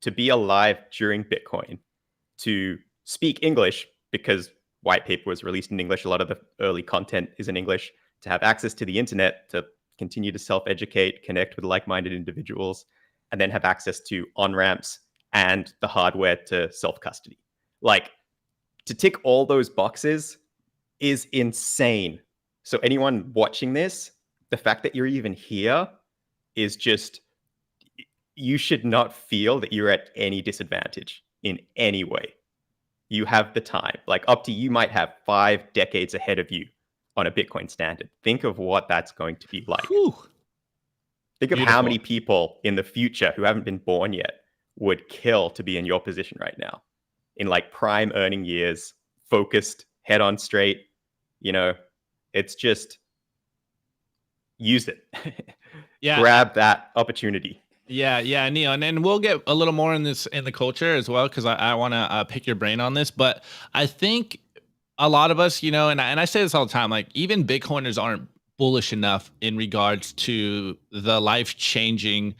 Speaker 6: to be alive during Bitcoin, to speak English because white paper was released in English. A lot of the early content is in English, to have access to the internet, to continue to self-educate, connect with like-minded individuals, and then have access to on-ramps and the hardware to self-custody. Like, to tick all those boxes is insane. So anyone watching this, the fact that you're even here is just, you should not feel that you're at any disadvantage in any way. You have the time. Like, up to, you might have 5 decades ahead of you on a Bitcoin standard. Think of what that's going to be like.
Speaker 5: Whew.
Speaker 6: Think of how many people in the future who haven't been born yet would kill to be in your position right now, in like prime earning years, focused, head on straight. You know, it's just, use it.
Speaker 5: Yeah.
Speaker 6: Grab that opportunity.
Speaker 5: Yeah, Neil, and then we'll get a little more in this in the culture as well, because I want to pick your brain on this. But I think a lot of us, you know, and I say this all the time, like, even Bitcoiners aren't bullish enough in regards to the life-changing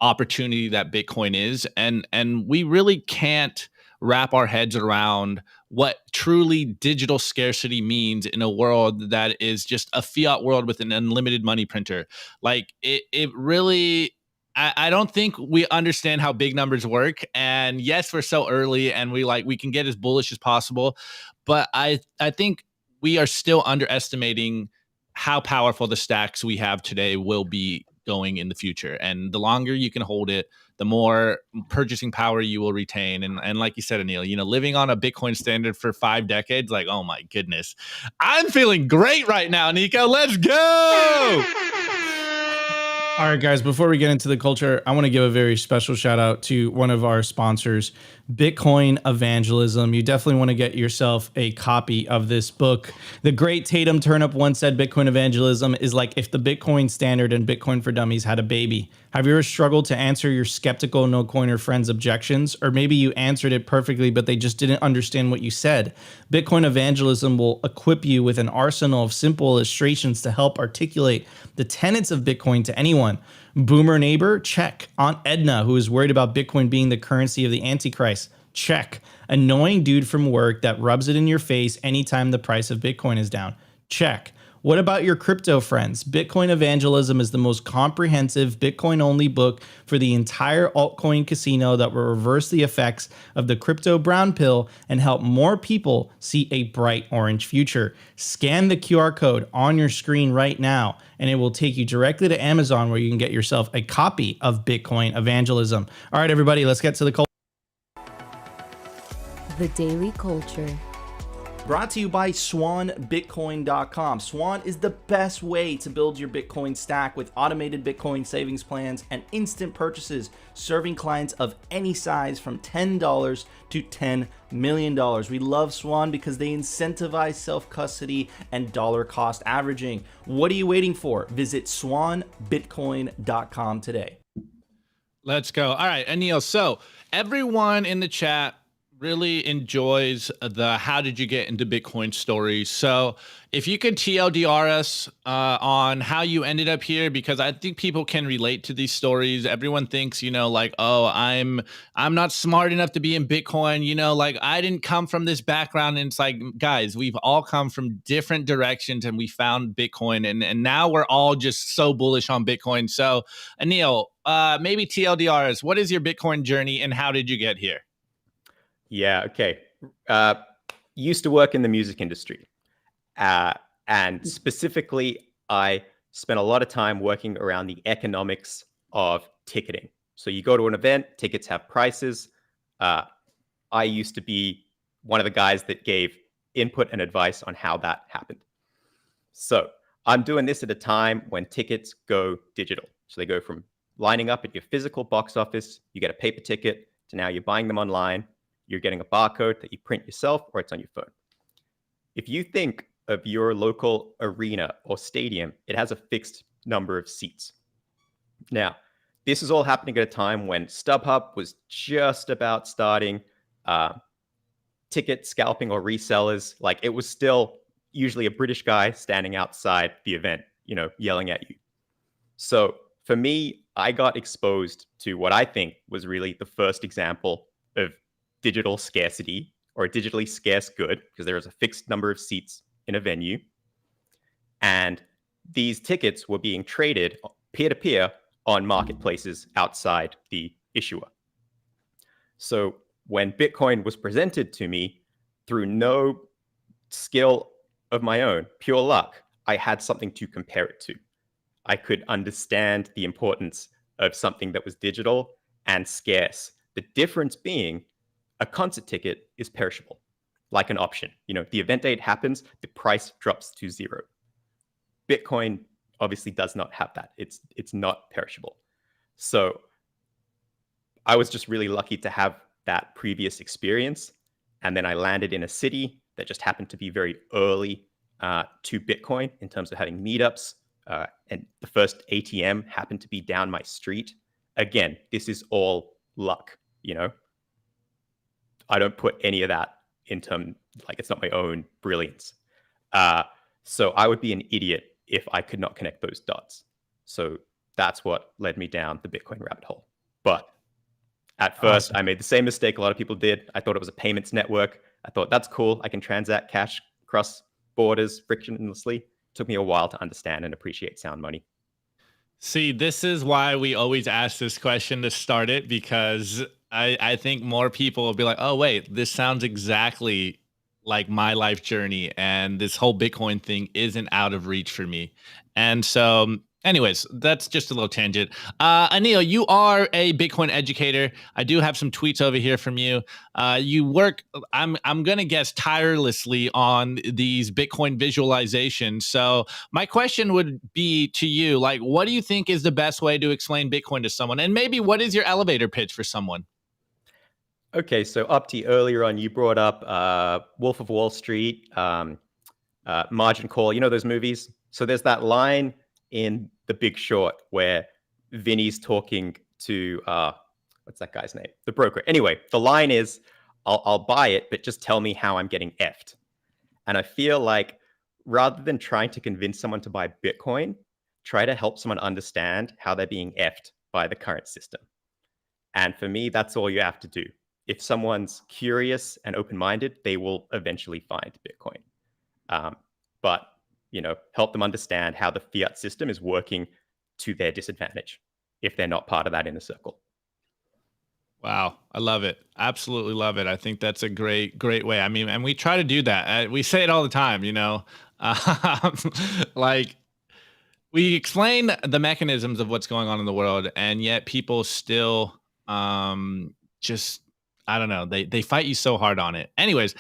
Speaker 5: opportunity that Bitcoin is, and we really can't wrap our heads around what truly digital scarcity means in a world that is just a fiat world with an unlimited money printer. Like, it really, I don't think we understand how big numbers work. And yes, we're so early, and we can get as bullish as possible, but I think we are still underestimating how powerful the stacks we have today will be going in the future. And the longer you can hold it, the more purchasing power you will retain. And like you said, Anil, you know, living on a Bitcoin standard for 5 decades, like, oh my goodness, I'm feeling great right now, Nico. Let's go.
Speaker 4: All right, guys, before we get into the culture, I want to give a very special shout out to one of our sponsors, Bitcoin Evangelism. You definitely want to get yourself a copy of this book. The great Tatum Turnip once said Bitcoin Evangelism is like if the Bitcoin Standard and Bitcoin for Dummies had a baby. Have you ever struggled to answer your skeptical no-coiner friends' objections? Or maybe you answered it perfectly, but they just didn't understand what you said. Bitcoin Evangelism will equip you with an arsenal of simple illustrations to help articulate the tenets of Bitcoin to anyone. Boomer neighbor? Check. Aunt Edna, who is worried about Bitcoin being the currency of the Antichrist? Check. Annoying dude from work that rubs it in your face anytime the price of Bitcoin is down? Check. What about your crypto friends? Bitcoin Evangelism is the most comprehensive Bitcoin-only book for the entire altcoin casino that will reverse the effects of the crypto brown pill and help more people see a bright orange future. Scan the QR code on your screen right now, and it will take you directly to Amazon where you can get yourself a copy of Bitcoin Evangelism. All right, everybody, let's get to the culture.
Speaker 8: The Daily Culture.
Speaker 4: Brought to you by SwanBitcoin.com. Swan is the best way to build your Bitcoin stack with automated Bitcoin savings plans and instant purchases, serving clients of any size from $10 to $10 million. We love Swan because they incentivize self-custody and dollar cost averaging. What are you waiting for? Visit SwanBitcoin.com today.
Speaker 5: Let's go. All right, Anil. So everyone in the chat really enjoys the how did you get into Bitcoin stories. So if you could TLDR us on how you ended up here, because I think people can relate to these stories. Everyone thinks, you know, like, oh, I'm not smart enough to be in Bitcoin. You know, like I didn't come from this background. And it's like, guys, we've all come from different directions and we found Bitcoin. And now we're all just so bullish on Bitcoin. So Anil, maybe TLDR us, what is your Bitcoin journey and how did you get here?
Speaker 6: Yeah, okay. Used to work in the music industry. And specifically, I spent a lot of time working around the economics of ticketing. So you go to an event, tickets have prices. I used to be one of the guys that gave input and advice on how that happened. So I'm doing this at a time when tickets go digital. So they go from lining up at your physical box office, you get a paper ticket, to now you're buying them online. You're getting a barcode that you print yourself or it's on your phone. If you think of your local arena or stadium, it has a fixed number of seats. Now, this is all happening at a time when StubHub was just about starting. Ticket scalping or resellers, like it was still usually a British guy standing outside the event, you know, yelling at you. So for me, I got exposed to what I think was really the first example of digital scarcity or a digitally scarce good, because there is a fixed number of seats in a venue. And these tickets were being traded peer-to-peer on marketplaces outside the issuer. So when Bitcoin was presented to me through no skill of my own, pure luck, I had something to compare it to. I could understand the importance of something that was digital and scarce. The difference being a concert ticket is perishable, like an option. You know, the event date happens, the price drops to zero. Bitcoin obviously does not have that. It's not perishable. So I was just really lucky to have that previous experience. And then I landed in a city that just happened to be very early to Bitcoin in terms of having meetups. And the first ATM happened to be down my street. Again, this is all luck, you know? I don't put any of that in terms, like it's not my own brilliance. So I would be an idiot if I could not connect those dots. So that's what led me down the Bitcoin rabbit hole. But at first, I made the same mistake a lot of people did. I thought it was a payments network. I thought that's cool. I can transact cash across borders frictionlessly. It took me a while to understand and appreciate sound money.
Speaker 5: See, this is why we always ask this question to start it, because I think more people will be like, oh, wait, this sounds exactly like my life journey. And this whole Bitcoin thing isn't out of reach for me. And so Anyways, that's just a little tangent. Anil, you are a Bitcoin educator. I do have some tweets over here from you. You work, I'm gonna guess, tirelessly on these Bitcoin visualizations. So my question would be to you, like, what do you think is the best way to explain Bitcoin to someone? And maybe what is your elevator pitch for someone?
Speaker 6: Okay, so Upti, earlier on, you brought up Wolf of Wall Street, Margin Call. You know those movies? So there's that line in The Big Short where Vinny's talking to what's that guy's name? The broker. Anyway, the line is, I'll buy it, but just tell me how I'm getting effed. And I feel like rather than trying to convince someone to buy Bitcoin, try to help someone understand how they're being effed by the current system. And for me, that's all you have to do. If someone's curious and open-minded, they will eventually find Bitcoin. But help them understand how the fiat system is working to their disadvantage if they're not part of that inner circle.
Speaker 5: Wow, I love it. Absolutely love it. I think that's a great way. I mean, and we try to do that. We say it all the time, like we explain the mechanisms of what's going on in the world, and yet people still just, I don't know, they fight you so hard on it. Anyways,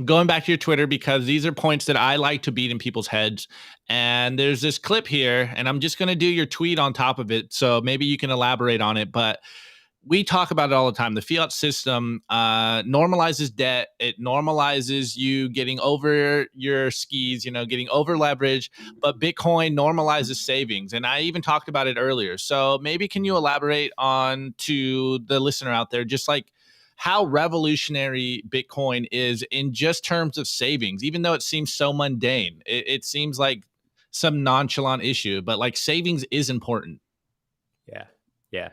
Speaker 5: going back to your Twitter, because these are points that I like to beat in people's heads. And there's this clip here, and I'm just going to do your tweet on top of it. So maybe you can elaborate on it. But we talk about it all the time. The fiat system normalizes debt. It normalizes you getting over your skis, getting over leverage. But Bitcoin normalizes savings. And I even talked about it earlier. So maybe can you elaborate on to the listener out there, just like how revolutionary Bitcoin is in just terms of savings, even though it seems so mundane. It seems like some nonchalant issue, but like savings is important.
Speaker 6: Yeah.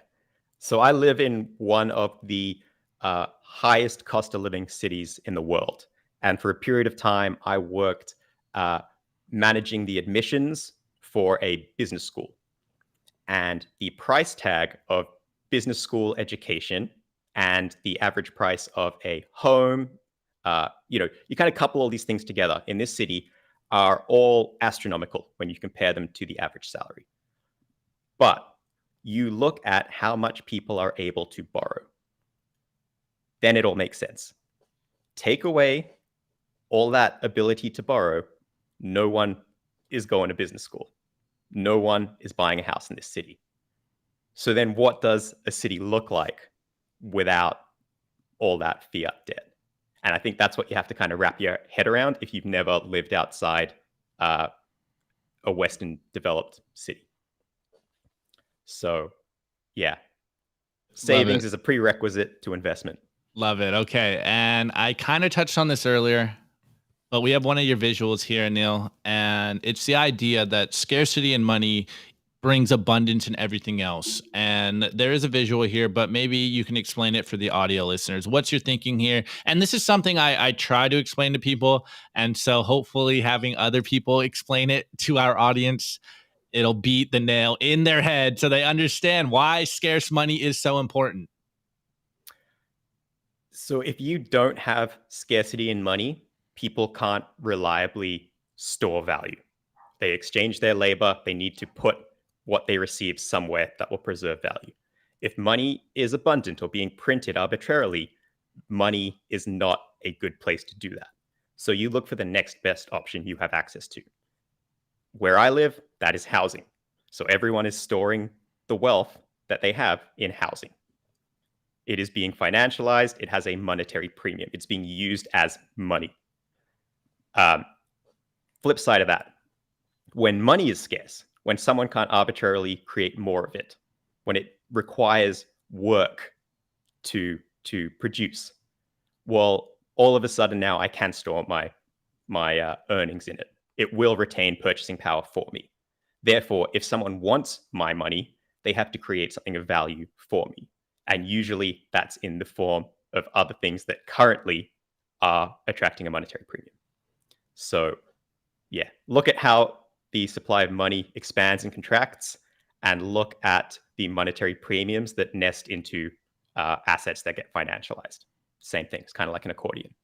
Speaker 6: So I live in one of the highest cost of living cities in the world. And for a period of time, I worked managing the admissions for a business school. And the price tag of business school education and the average price of a home, you kind of couple all these things together in this city, are all astronomical when you compare them to the average salary. But you look at how much people are able to borrow, then it all makes sense. Take away all that ability to borrow, no one is going to business school. No one is buying a house in this city. So then what does a city look like without all that fiat debt? And I think that's what you have to kind of wrap your head around if you've never lived outside a Western developed city. So, yeah, savings is a prerequisite to investment.
Speaker 5: Love it. Okay. And I kind of touched on this earlier, but we have one of your visuals here, Anil, and it's the idea that scarcity in money brings abundance in everything else. And there is a visual here, but maybe you can explain it for the audio listeners. What's your thinking here? And this is something I try to explain to people. And so hopefully having other people explain it to our audience, it'll beat the nail in their head so they understand why scarce money is so important.
Speaker 6: So if you don't have scarcity in money, people can't reliably store value. They exchange their labor. They need to put what they receive somewhere that will preserve value. If money is abundant or being printed arbitrarily, money is not a good place to do that. So you look for the next best option you have access to. Where I live, that is housing. So everyone is storing the wealth that they have in housing. It is being financialized. It has a monetary premium. It's being used as money. Flip side of that, when money is scarce, when someone can't arbitrarily create more of it, when it requires work to produce, well, all of a sudden now I can store my earnings in it. It will retain purchasing power for me. Therefore, if someone wants my money, they have to create something of value for me. And usually that's in the form of other things that currently are attracting a monetary premium. So yeah, look at how the supply of money expands and contracts, and look at the monetary premiums that nest into assets that get financialized. Same thing. It's kind of like an accordion.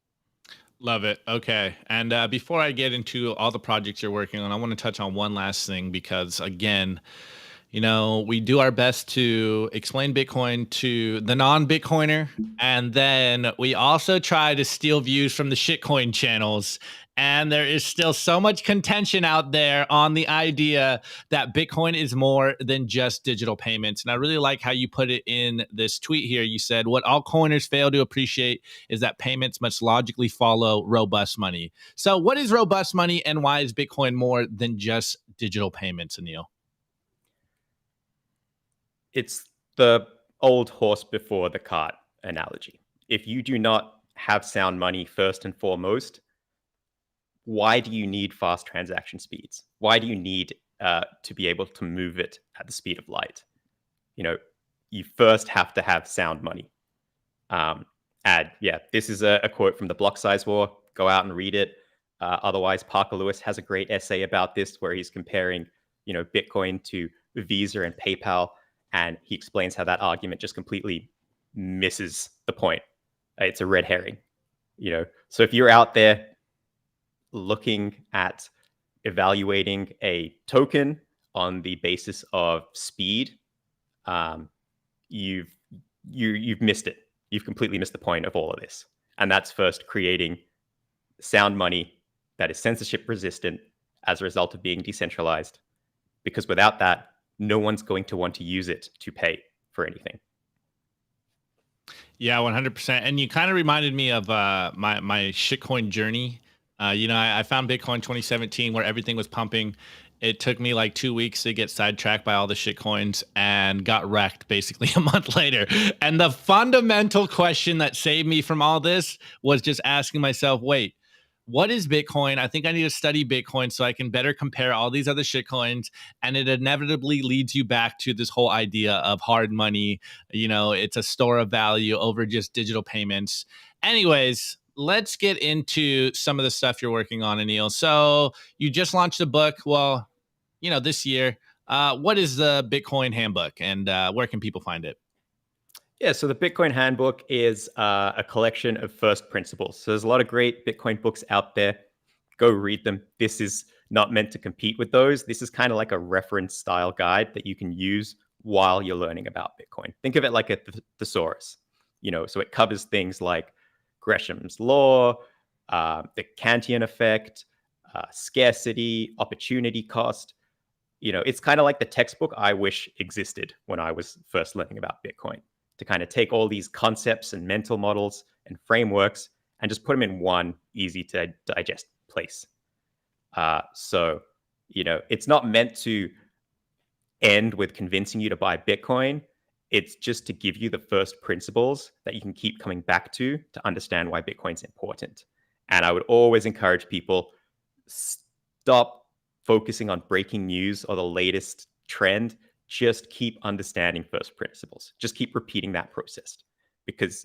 Speaker 5: Love it. Okay. And before I get into all the projects you're working on, I want to touch on one last thing because, again, we do our best to explain Bitcoin to the non-Bitcoiner, and then we also try to steal views from the shitcoin channels. And there is still so much contention out there on the idea that Bitcoin is more than just digital payments. And I really like how you put it in this tweet here. You said, what altcoiners fail to appreciate is that payments must logically follow robust money. So what is robust money, and why is Bitcoin more than just digital payments, Anil?
Speaker 6: It's the old horse before the cart analogy. If you do not have sound money first and foremost, why do you need fast transaction speeds? Why do you need to be able to move it at the speed of light? You first have to have sound money. This is a quote from the Block Size War. Go out and read it. Otherwise, Parker Lewis has a great essay about this where he's comparing, Bitcoin to Visa and PayPal. And he explains how that argument just completely misses the point. It's a red herring, So if you're out there looking at evaluating a token on the basis of speed, you've missed it. You've completely missed the point of all of this. And that's first creating sound money that is censorship resistant as a result of being decentralized. Because without that, no one's going to want to use it to pay for anything.
Speaker 5: Yeah, 100%. And you kind of reminded me of my shitcoin journey. I found Bitcoin 2017 where everything was pumping. It took me like 2 weeks to get sidetracked by all the shitcoins and got wrecked basically a month later. And the fundamental question that saved me from all this was just asking myself, wait, what is Bitcoin? I think I need to study Bitcoin so I can better compare all these other shitcoins. And it inevitably leads you back to this whole idea of hard money. It's a store of value over just digital payments. Anyways, let's get into some of the stuff you're working on, Anil. So you just launched a book, this year. What is the Bitcoin Handbook, and where can people find it?
Speaker 6: Yeah, so the Bitcoin Handbook is a collection of first principles. So there's a lot of great Bitcoin books out there. Go read them. This is not meant to compete with those. This is kind of like a reference style guide that you can use while you're learning about Bitcoin. Think of it like a thesaurus, so it covers things like Gresham's law, the Kantian effect, scarcity, opportunity cost. It's kind of like the textbook I wish existed when I was first learning about Bitcoin, to kind of take all these concepts and mental models and frameworks and just put them in one easy to digest place. It's not meant to end with convincing you to buy Bitcoin. It's just to give you the first principles that you can keep coming back to understand why Bitcoin's important. And I would always encourage people, stop focusing on breaking news or the latest trend. Just keep understanding first principles. Just keep repeating that process, because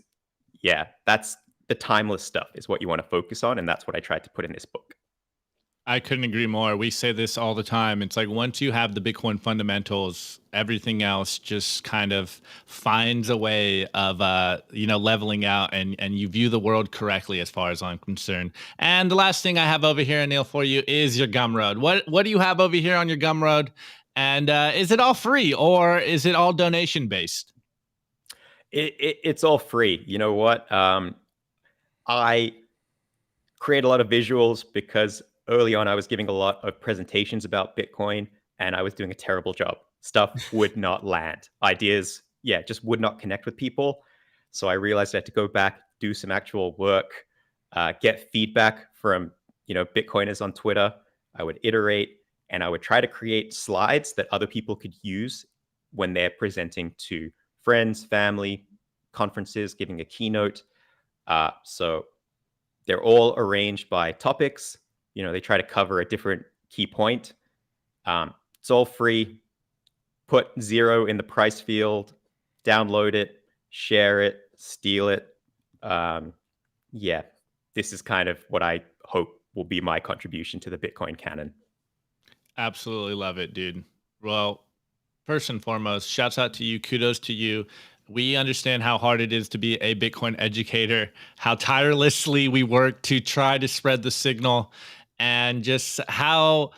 Speaker 6: that's the timeless stuff is what you want to focus on. And that's what I tried to put in this book.
Speaker 5: I couldn't agree more. We say this all the time. It's like once you have the Bitcoin fundamentals, everything else just kind of finds a way of, leveling out, and you view the world correctly as far as I'm concerned. And the last thing I have over here, Anil, for you is your Gumroad. What do you have over here on your Gumroad? And is it all free, or is it all donation based?
Speaker 6: It's all free. You know what? I create a lot of visuals because early on I was giving a lot of presentations about Bitcoin and I was doing a terrible job. Stuff would not land. Ideas, just would not connect with people. So I realized I had to go back, do some actual work, get feedback from, Bitcoiners on Twitter. I would iterate, and I would try to create slides that other people could use when they're presenting to friends, family, conferences, giving a keynote. So they're all arranged by topics. They try to cover a different key point. It's all free. Put 0 in the price field, download it, share it, steal it. This is kind of what I hope will be my contribution to the Bitcoin canon.
Speaker 5: Absolutely love it, dude. Well, first and foremost, shouts out to you. Kudos to you. We understand how hard it is to be a Bitcoin educator, how tirelessly we work to try to spread the signal, and just how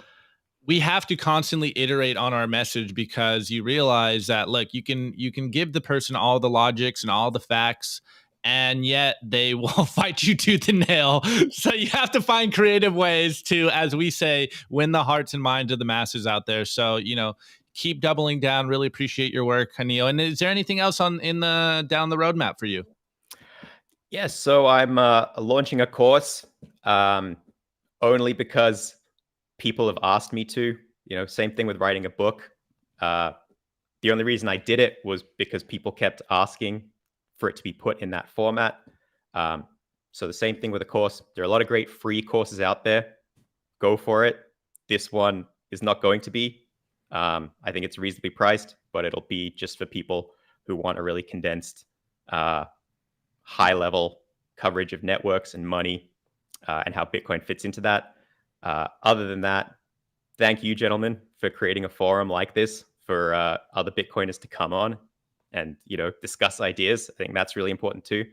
Speaker 5: we have to constantly iterate on our message, because you realize that, look, you can give the person all the logics and all the facts, and yet they will fight you tooth and nail. So you have to find creative ways to, as we say, win the hearts and minds of the masses out there. So, keep doubling down. Really appreciate your work, Anil. And is there anything else down the roadmap for you?
Speaker 6: Yes, so I'm launching a course only because people have asked me to. Same thing with writing a book. The only reason I did it was because people kept asking for it to be put in that format. So the same thing with a course. There are a lot of great free courses out there. Go for it. This one is not going to be. I think it's reasonably priced, but it'll be just for people who want a really condensed, high-level coverage of networks and money, and how Bitcoin fits into that. Other than that, thank you, gentlemen, for creating a forum like this for other Bitcoiners to come on and discuss ideas. I think that's really important too.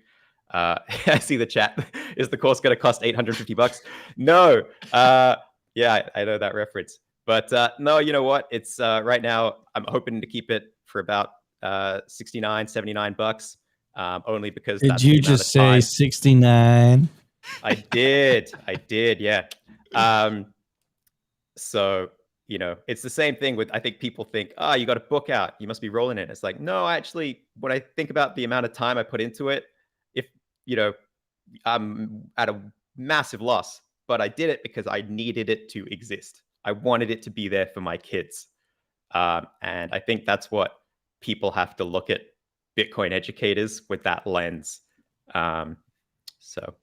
Speaker 6: I see the chat. Is the course going to cost $850? No. Yeah, I know that reference. But no, you know what? It's right now, I'm hoping to keep it for about $69, $79, only because
Speaker 4: Did
Speaker 6: that's
Speaker 4: you
Speaker 6: the amount
Speaker 4: just
Speaker 6: of
Speaker 4: say
Speaker 6: time.
Speaker 4: 69?
Speaker 6: I did, yeah. So, it's the same thing with, I think people think, you got a book out, you must be rolling it. It's like, no, actually, when I think about the amount of time I put into it, if, I'm at a massive loss, but I did it because I needed it to exist. I wanted it to be there for my kids. And I think that's what people have to look at Bitcoin educators with that lens. So.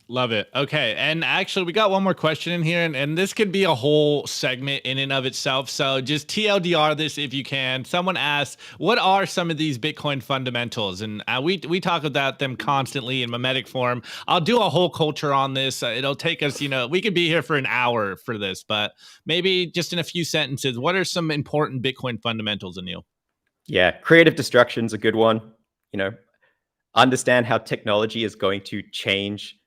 Speaker 5: Love it. Okay. And actually, we got one more question in here, and this could be a whole segment in and of itself. So just TLDR this if you can. Someone asked, what are some of these Bitcoin fundamentals? And we talk about them constantly in mimetic form. I'll do a whole culture on this. It'll take us, we could be here for an hour for this, but maybe just in a few sentences, what are some important Bitcoin fundamentals, Anil?
Speaker 6: Yeah, creative destruction is a good one. Understand how technology is going to change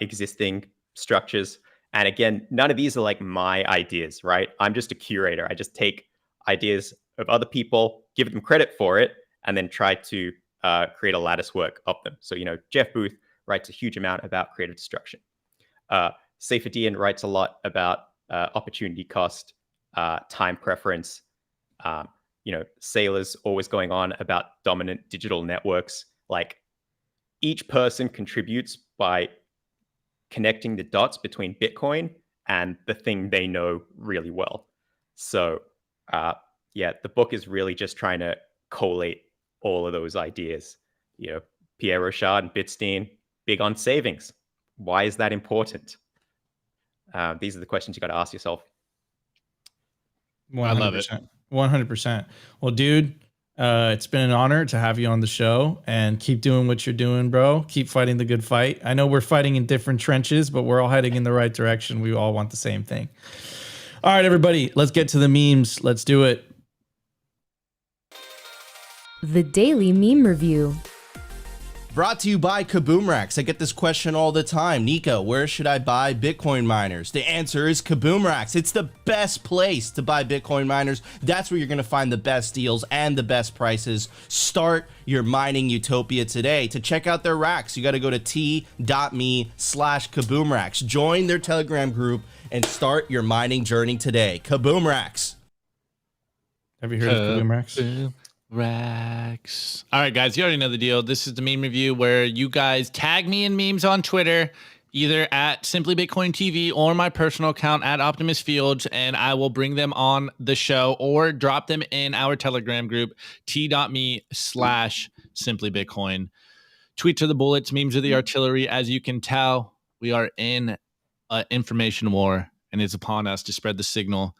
Speaker 6: existing structures. And again, none of these are like my ideas, right? I'm just a curator. I just take ideas of other people, give them credit for it, and then try to create a lattice work of them. So, Jeff Booth writes a huge amount about creative destruction. Saifedean writes a lot about opportunity cost, time preference. Sailor's always going on about dominant digital networks. Like, each person contributes by connecting the dots between Bitcoin and the thing they know really well. So, the book is really just trying to collate all of those ideas. Pierre Rochard and Bitstein, big on savings. Why is that important? These are the questions you got to ask yourself.
Speaker 4: 100%.
Speaker 5: I love it.
Speaker 4: 100%. Well, dude, it's been an honor to have you on the show, and keep doing what you're doing, bro. Keep fighting the good fight. I know we're fighting in different trenches, but we're all heading in the right direction. We all want the same thing. All right, everybody, let's get to the memes. Let's do it.
Speaker 8: The Daily Meme Review.
Speaker 3: Brought to you by Kaboomracks. I get this question all the time. Nico, where should I buy Bitcoin miners? The answer is Kaboomracks. It's the best place to buy Bitcoin miners. That's where you're going to find the best deals and the best prices. Start your mining utopia today. To check out their racks, you got to go to t.me/Kaboomracks. Join their Telegram group and start your mining journey today. Kaboomracks.
Speaker 4: Have you heard of Kaboomracks?
Speaker 5: Racks. All right, guys, you already know the deal. This is the meme review where you guys tag me in memes on Twitter, either at simplybitcointv or my personal account at Optimus Fields, and I will bring them on the show or drop them in our Telegram group, t.me/simplybitcoin. Tweets are the bullets, memes are the artillery. As you can tell, we are in an information war, and it's upon us to spread the signal,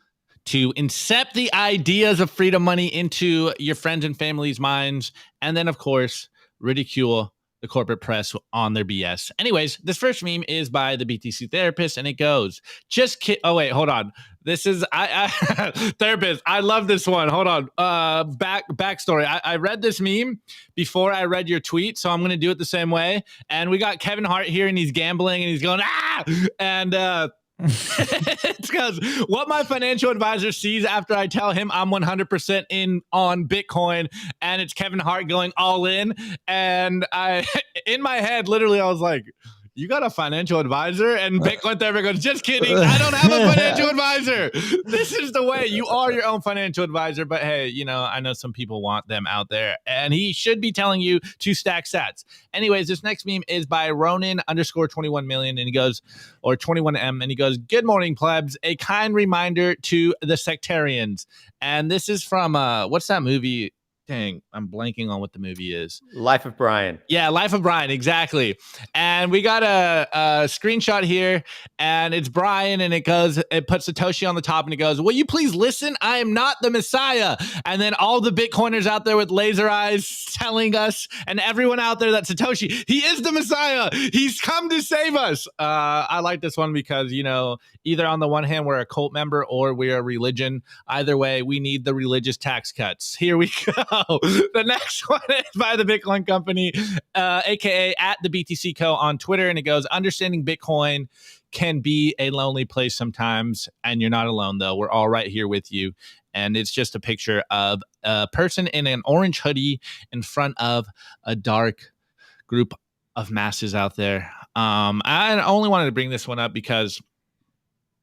Speaker 5: to incept the ideas of freedom money into your friends and family's minds, and then, of course, ridicule the corporate press on their BS. Anyways, this first meme is by the BTC therapist, and it goes, just kid. Oh wait, hold on. This is I therapist. I love this one. Hold on. Backstory. I read this meme before I read your tweet, so I'm gonna do it the same way. And we got Kevin Hart here, and he's gambling, and he's going and it's because what my financial advisor sees after I tell him I'm 100% in on Bitcoin, and it's Kevin Hart going all in. And I, in my head, literally, I was like, you got a financial advisor? And Bitcoin therapist goes, just kidding. I don't have a financial advisor. This is the way. You are your own financial advisor. But hey, you know, I know some people want them out there, and he should be telling you to stack sats. Anyways, this next meme is by Ronin_21 million, and he goes, or 21M, and he goes, good morning, plebs. A kind reminder to the sectarians. And this is from, what's that movie? Dang, I'm blanking on what the movie is.
Speaker 6: Life of Brian.
Speaker 5: Yeah, Life of Brian, exactly. And we got a screenshot here, and it's Brian, and it puts Satoshi on the top, and it goes, will you please listen? I am not the Messiah. And then all the Bitcoiners out there with laser eyes telling us, and everyone out there that Satoshi, he is the Messiah. He's come to save us. I like this one because, you know, either on the one hand, we're a cult member or we're a religion. Either way, we need the religious tax cuts. Here we go. The next one is by the Bitcoin Company, aka at the BTC Co on Twitter, and it goes, understanding Bitcoin can be a lonely place sometimes, and you're not alone though. We're all right here with you. And it's just a picture of a person in an orange hoodie in front of a dark group of masses out there. I only wanted to bring this one up because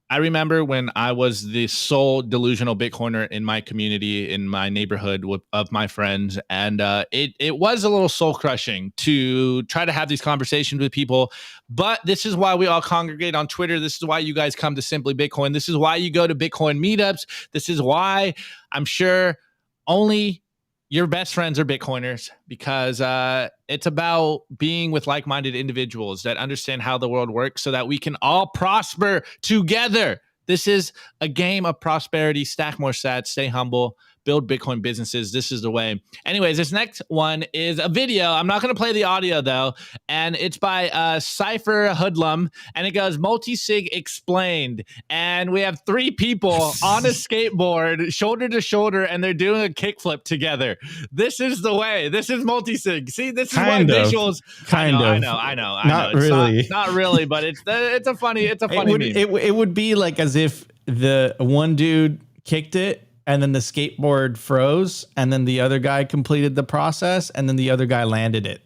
Speaker 5: I remember when I was the sole delusional Bitcoiner in my community, in my neighborhood of my friends. And it was a little soul crushing to try to have these conversations with people. But this is why we all congregate on Twitter. This is why you guys come to Simply Bitcoin. This is why you go to Bitcoin meetups. This is why I'm sure only your best friends are Bitcoiners, because it's about being with like-minded individuals that understand how the world works so that we can all prosper together. This is a game of prosperity. Stack more sats, stay humble, build Bitcoin businesses. This is the way. Anyways, this next one is a video. I'm not going to play the audio though. And it's by Cypher Hoodlum. And it goes, multi-sig explained. And we have three people on a skateboard, shoulder to shoulder, and they're doing a kickflip together. This is the way. This is multi-sig. See, this is why visuals. I know.
Speaker 4: Not really.
Speaker 5: Not really, but it's a funny meme.
Speaker 4: It would be like as if the one dude kicked it, and then the skateboard froze, and then the other guy completed the process, and then the other guy landed it.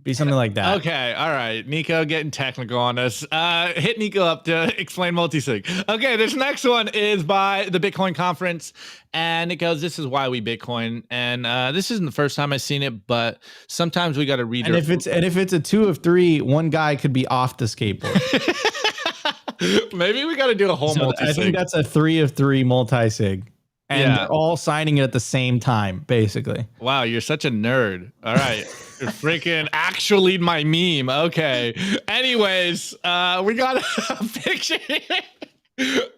Speaker 4: Be something like that.
Speaker 5: Okay, all right. Nico getting technical on us. Hit Nico up to explain multisig. Okay, this next one is by the Bitcoin Conference, and it goes, this is why we Bitcoin. And this isn't the first time I've seen it, but sometimes we got to read
Speaker 4: it. And if it's a 2 of 3, one guy could be off the skateboard.
Speaker 5: Maybe we got to do a whole multisig.
Speaker 4: I think that's a 3 of 3 multi-sig. And they're all signing it at the same time, basically.
Speaker 5: Wow, you're such a nerd. All right. You're freaking actually my meme. Okay. Anyways, we got a picture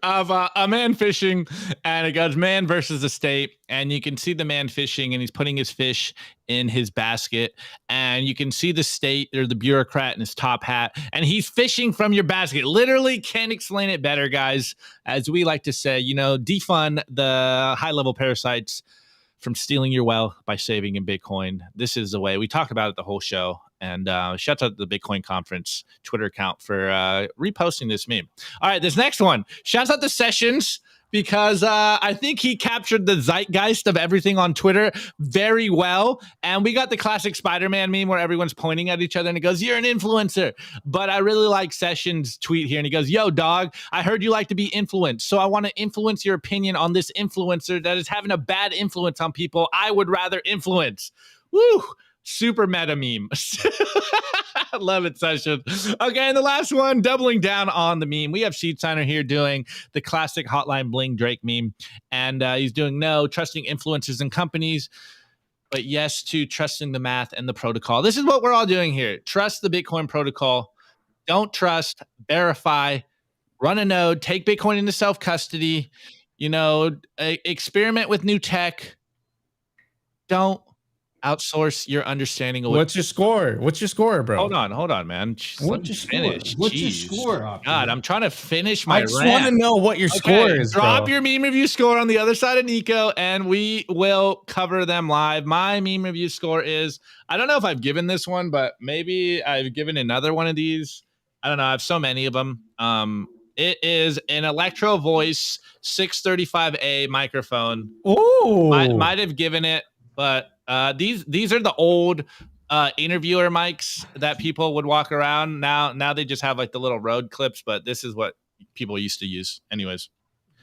Speaker 5: of a man fishing, and it goes man versus the state. And you can see the man fishing, and he's putting his fish in his basket. And you can see the state or the bureaucrat in his top hat, and he's fishing from your basket. Literally can't explain it better, guys. As we like to say, you know, defund the high-level parasites from stealing your wealth by saving in Bitcoin. This is the way. We talked about it the whole show. And shout out to the Bitcoin Conference Twitter account for reposting this meme. All right, this next one. Shouts out to Sessions, because I think he captured the zeitgeist of everything on Twitter very well. And we got the classic Spider-Man meme where everyone's pointing at each other and it goes, you're an influencer. But I really like Sessions' tweet here. And he goes, yo, dog, I heard you like to be influenced. So I want to influence your opinion on this influencer that is having a bad influence on people I would rather influence. Woo! Super meta meme. Love it, Session. Okay, and the last one, doubling down on the meme. We have Seed Signer here doing the classic Hotline Bling Drake meme. And he's doing no trusting influencers and companies, but yes to trusting the math and the protocol. This is what we're all doing here. Trust the Bitcoin protocol. Don't trust, verify, run a node, take Bitcoin into self-custody, you know, experiment with new tech. Don't outsource your understanding of
Speaker 4: What's your score? What's your score, bro?
Speaker 5: Hold on, man. Jeez, let
Speaker 1: What's
Speaker 5: me
Speaker 1: your score?
Speaker 5: finish.
Speaker 1: What's your
Speaker 5: Jeez.
Speaker 1: score, Opti?
Speaker 5: God, I'm trying to finish my
Speaker 4: I just want to
Speaker 5: rant.
Speaker 4: know what your score is,
Speaker 5: Drop
Speaker 4: bro.
Speaker 5: your meme review score on the other side of Nico, and we will cover them live. My meme review score is, I don't know if I've given this one, but maybe I've given another one of these. I don't know. I have so many of them. It is an Electro Voice 635A microphone.
Speaker 4: Ooh.
Speaker 5: Might have given it, but these are the old interviewer mics that people would walk around. Now they just have like the little Rode clips, but this is what people used to use. Anyways,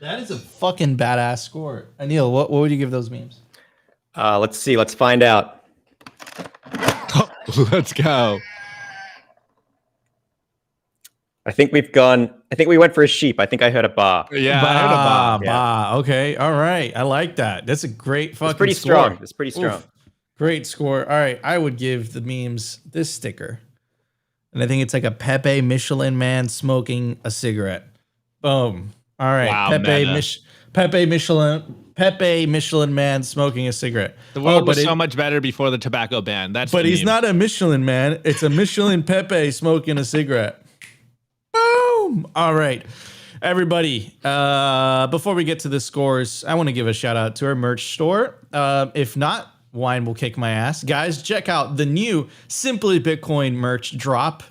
Speaker 4: That is a fucking badass score. Anil, what would you give those memes?
Speaker 6: Let's see. Let's find out.
Speaker 5: let's go.
Speaker 6: I think we went for a sheep. I think I heard a bar.
Speaker 5: Yeah, I heard a bomb.
Speaker 4: Bah. Okay, all right. I like that. That's a great fucking
Speaker 6: It's pretty
Speaker 4: score.
Speaker 6: strong. It's pretty strong.
Speaker 4: Oof. Great score. All right, I would give the memes this sticker. And I think it's like a Pepe Michelin man smoking a cigarette. Boom. All right.
Speaker 5: Wow,
Speaker 4: Pepe Michelin man smoking a cigarette.
Speaker 5: The world was so much better before the tobacco ban.
Speaker 4: But he's not a Michelin man. It's a Michelin Pepe smoking a cigarette. Boom. All right. Everybody, before we get to the scores, I want to give a shout out to our merch store. If not, wine will kick my ass. Guys, check out the new Simply Bitcoin merch drop.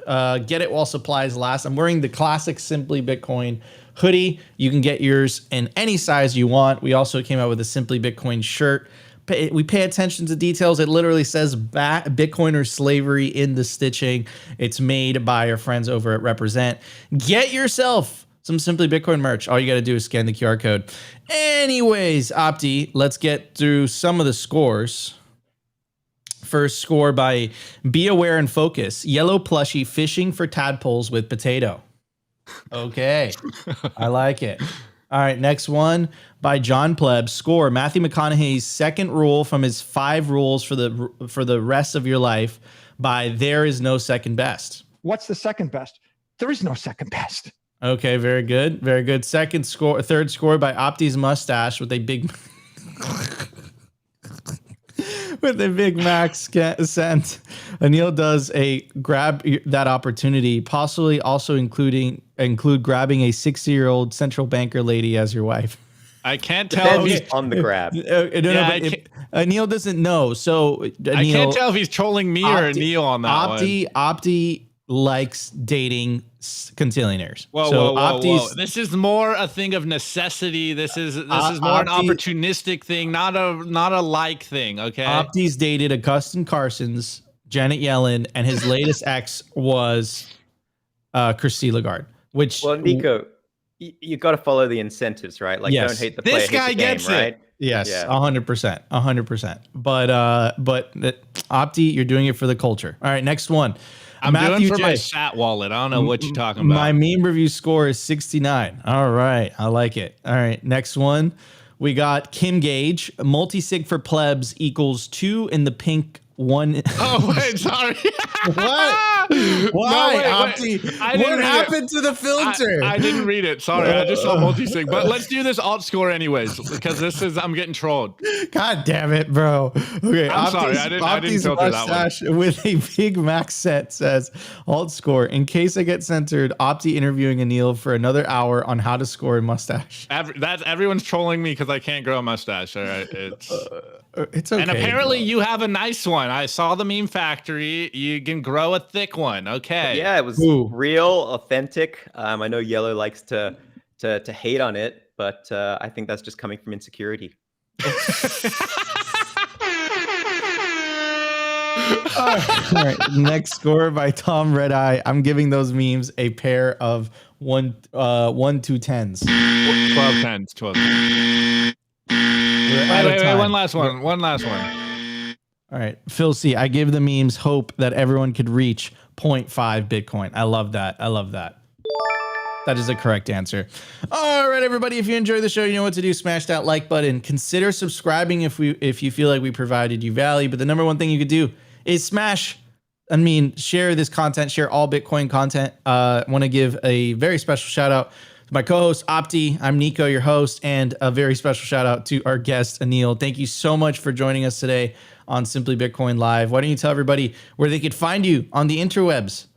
Speaker 4: Get it while supplies last. I'm wearing the classic Simply Bitcoin hoodie. You can get yours in any size you want. We also came out with a Simply Bitcoin shirt. We pay attention to details. It literally says Bitcoin or slavery in the stitching. It's made by our friends over at Represent. Get yourself some Simply Bitcoin merch. All you got to do is scan the QR code. Anyways, Opti, let's get through some of the scores. First score by Be Aware and Focus. Yellow plushie fishing for tadpoles with potato. Okay. I like it. All right, next one by John Pleb. Score Matthew McConaughey's second rule from his 5 rules for the rest of your life by There Is No Second Best.
Speaker 2: What's the second best? There is no second best.
Speaker 4: Okay, very good. Very good. Third score by Opti's mustache with a big with a Big Mac scent. Anil does a grab that opportunity, possibly also include grabbing a 60-year-old central banker lady as your wife.
Speaker 5: I can't tell if he's
Speaker 6: on the grab.
Speaker 4: Anil doesn't know. So Anil,
Speaker 5: I can't tell if he's trolling me or Anil on that one.
Speaker 4: Opti likes dating contillionaires.
Speaker 5: Whoa. This is more a thing of necessity. This is more an opportunistic thing, not a like thing. Okay.
Speaker 4: Opti's dated Augustin Carson's, Janet Yellen, and his latest ex was Christine Lagarde.
Speaker 6: Well, Nico, you got to follow the incentives, right? Like,
Speaker 4: yes.
Speaker 6: Don't hate the player.
Speaker 5: This guy
Speaker 6: hate the
Speaker 5: gets
Speaker 6: game,
Speaker 5: it.
Speaker 6: right?
Speaker 4: Yes,
Speaker 6: Yeah.
Speaker 4: 100%, 100%. But Opti, you're doing it for the culture. All right, next one.
Speaker 5: I'm doing for my sat wallet. I don't know what you're talking about.
Speaker 4: My meme review score is 69. All right, I like it. All right, next one. We got Kim Gage. Multisig for plebs equals 2 in the pink 1.
Speaker 5: Oh, wait, sorry.
Speaker 4: What? Why, Opti? What happened to the filter?
Speaker 5: I didn't read it. Sorry, I just saw multisig. But let's do this alt score anyways, because I'm getting trolled.
Speaker 4: God damn it, bro. Okay,
Speaker 5: I'm sorry, I didn't filter that one.
Speaker 4: With a Big Mac set says alt score. In case I get censored, Opti interviewing Anil for another hour on how to score a mustache.
Speaker 5: Everyone's trolling me because I can't grow a mustache. All right,
Speaker 4: it's okay.
Speaker 5: And apparently you have a nice one. I saw the meme factory. You can grow a thick one. Okay.
Speaker 6: Yeah, it was real, authentic. I know Yellow likes to hate on it, but I think that's just coming from insecurity.
Speaker 4: All right. Next score by Tom Redeye. I'm giving those memes a pair of 1 to 10s.
Speaker 5: 12 10s. 12 10s. Wait, one last one.
Speaker 4: All right, Phil C. I give the memes hope that everyone could reach 0.5 Bitcoin. I love that. That is the correct answer. All right, everybody. If you enjoy the show, you know what to do. Smash that like button. Consider subscribing if you feel like we provided you value. But the number one thing you could do is share this content, share all Bitcoin content. I want to give a very special shout out my co-host Opti. I'm Nico, your host, and a very special shout out to our guest Anil. Thank you so much for joining us today on Simply Bitcoin Live. Why don't you tell everybody where they could find you on the interwebs?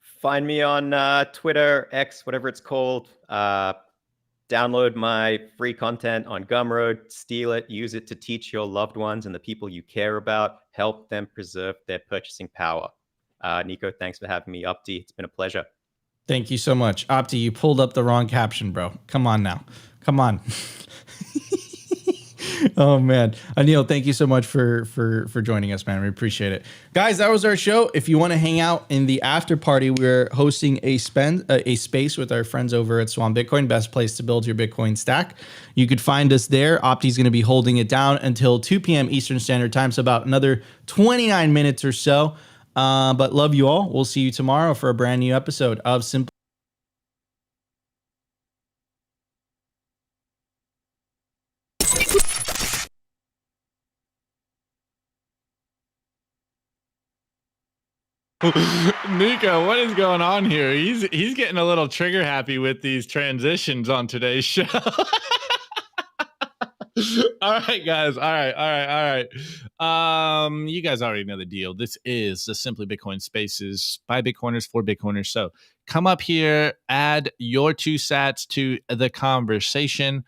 Speaker 6: Find me on Twitter, X, whatever it's called. Download my free content on Gumroad, steal it, use it to teach your loved ones and the people you care about, help them preserve their purchasing power. Nico, thanks for having me. Opti, it's been a pleasure.
Speaker 4: Thank you so much. Opti, you pulled up the wrong caption, bro. Come on now. Come on. Oh man, Anil, thank you so much for joining us, man. We appreciate it, guys. That was our show. If you want to hang out in the after party, we're hosting a space with our friends over at Swan Bitcoin. Best place to build your Bitcoin stack. You could find us there. Opti's going to be holding it down until 2 p.m. Eastern Standard Time, so about another 29 minutes or so. But love you all. We'll see you tomorrow for a brand new episode of Simple.
Speaker 5: Nico, what is going on here? He's getting a little trigger happy with these transitions on today's show. All right, guys. All right. You guys already know the deal. This is the Simply Bitcoin Spaces by Bitcoiners for Bitcoiners. So come up here, add your 2 sats to the conversation.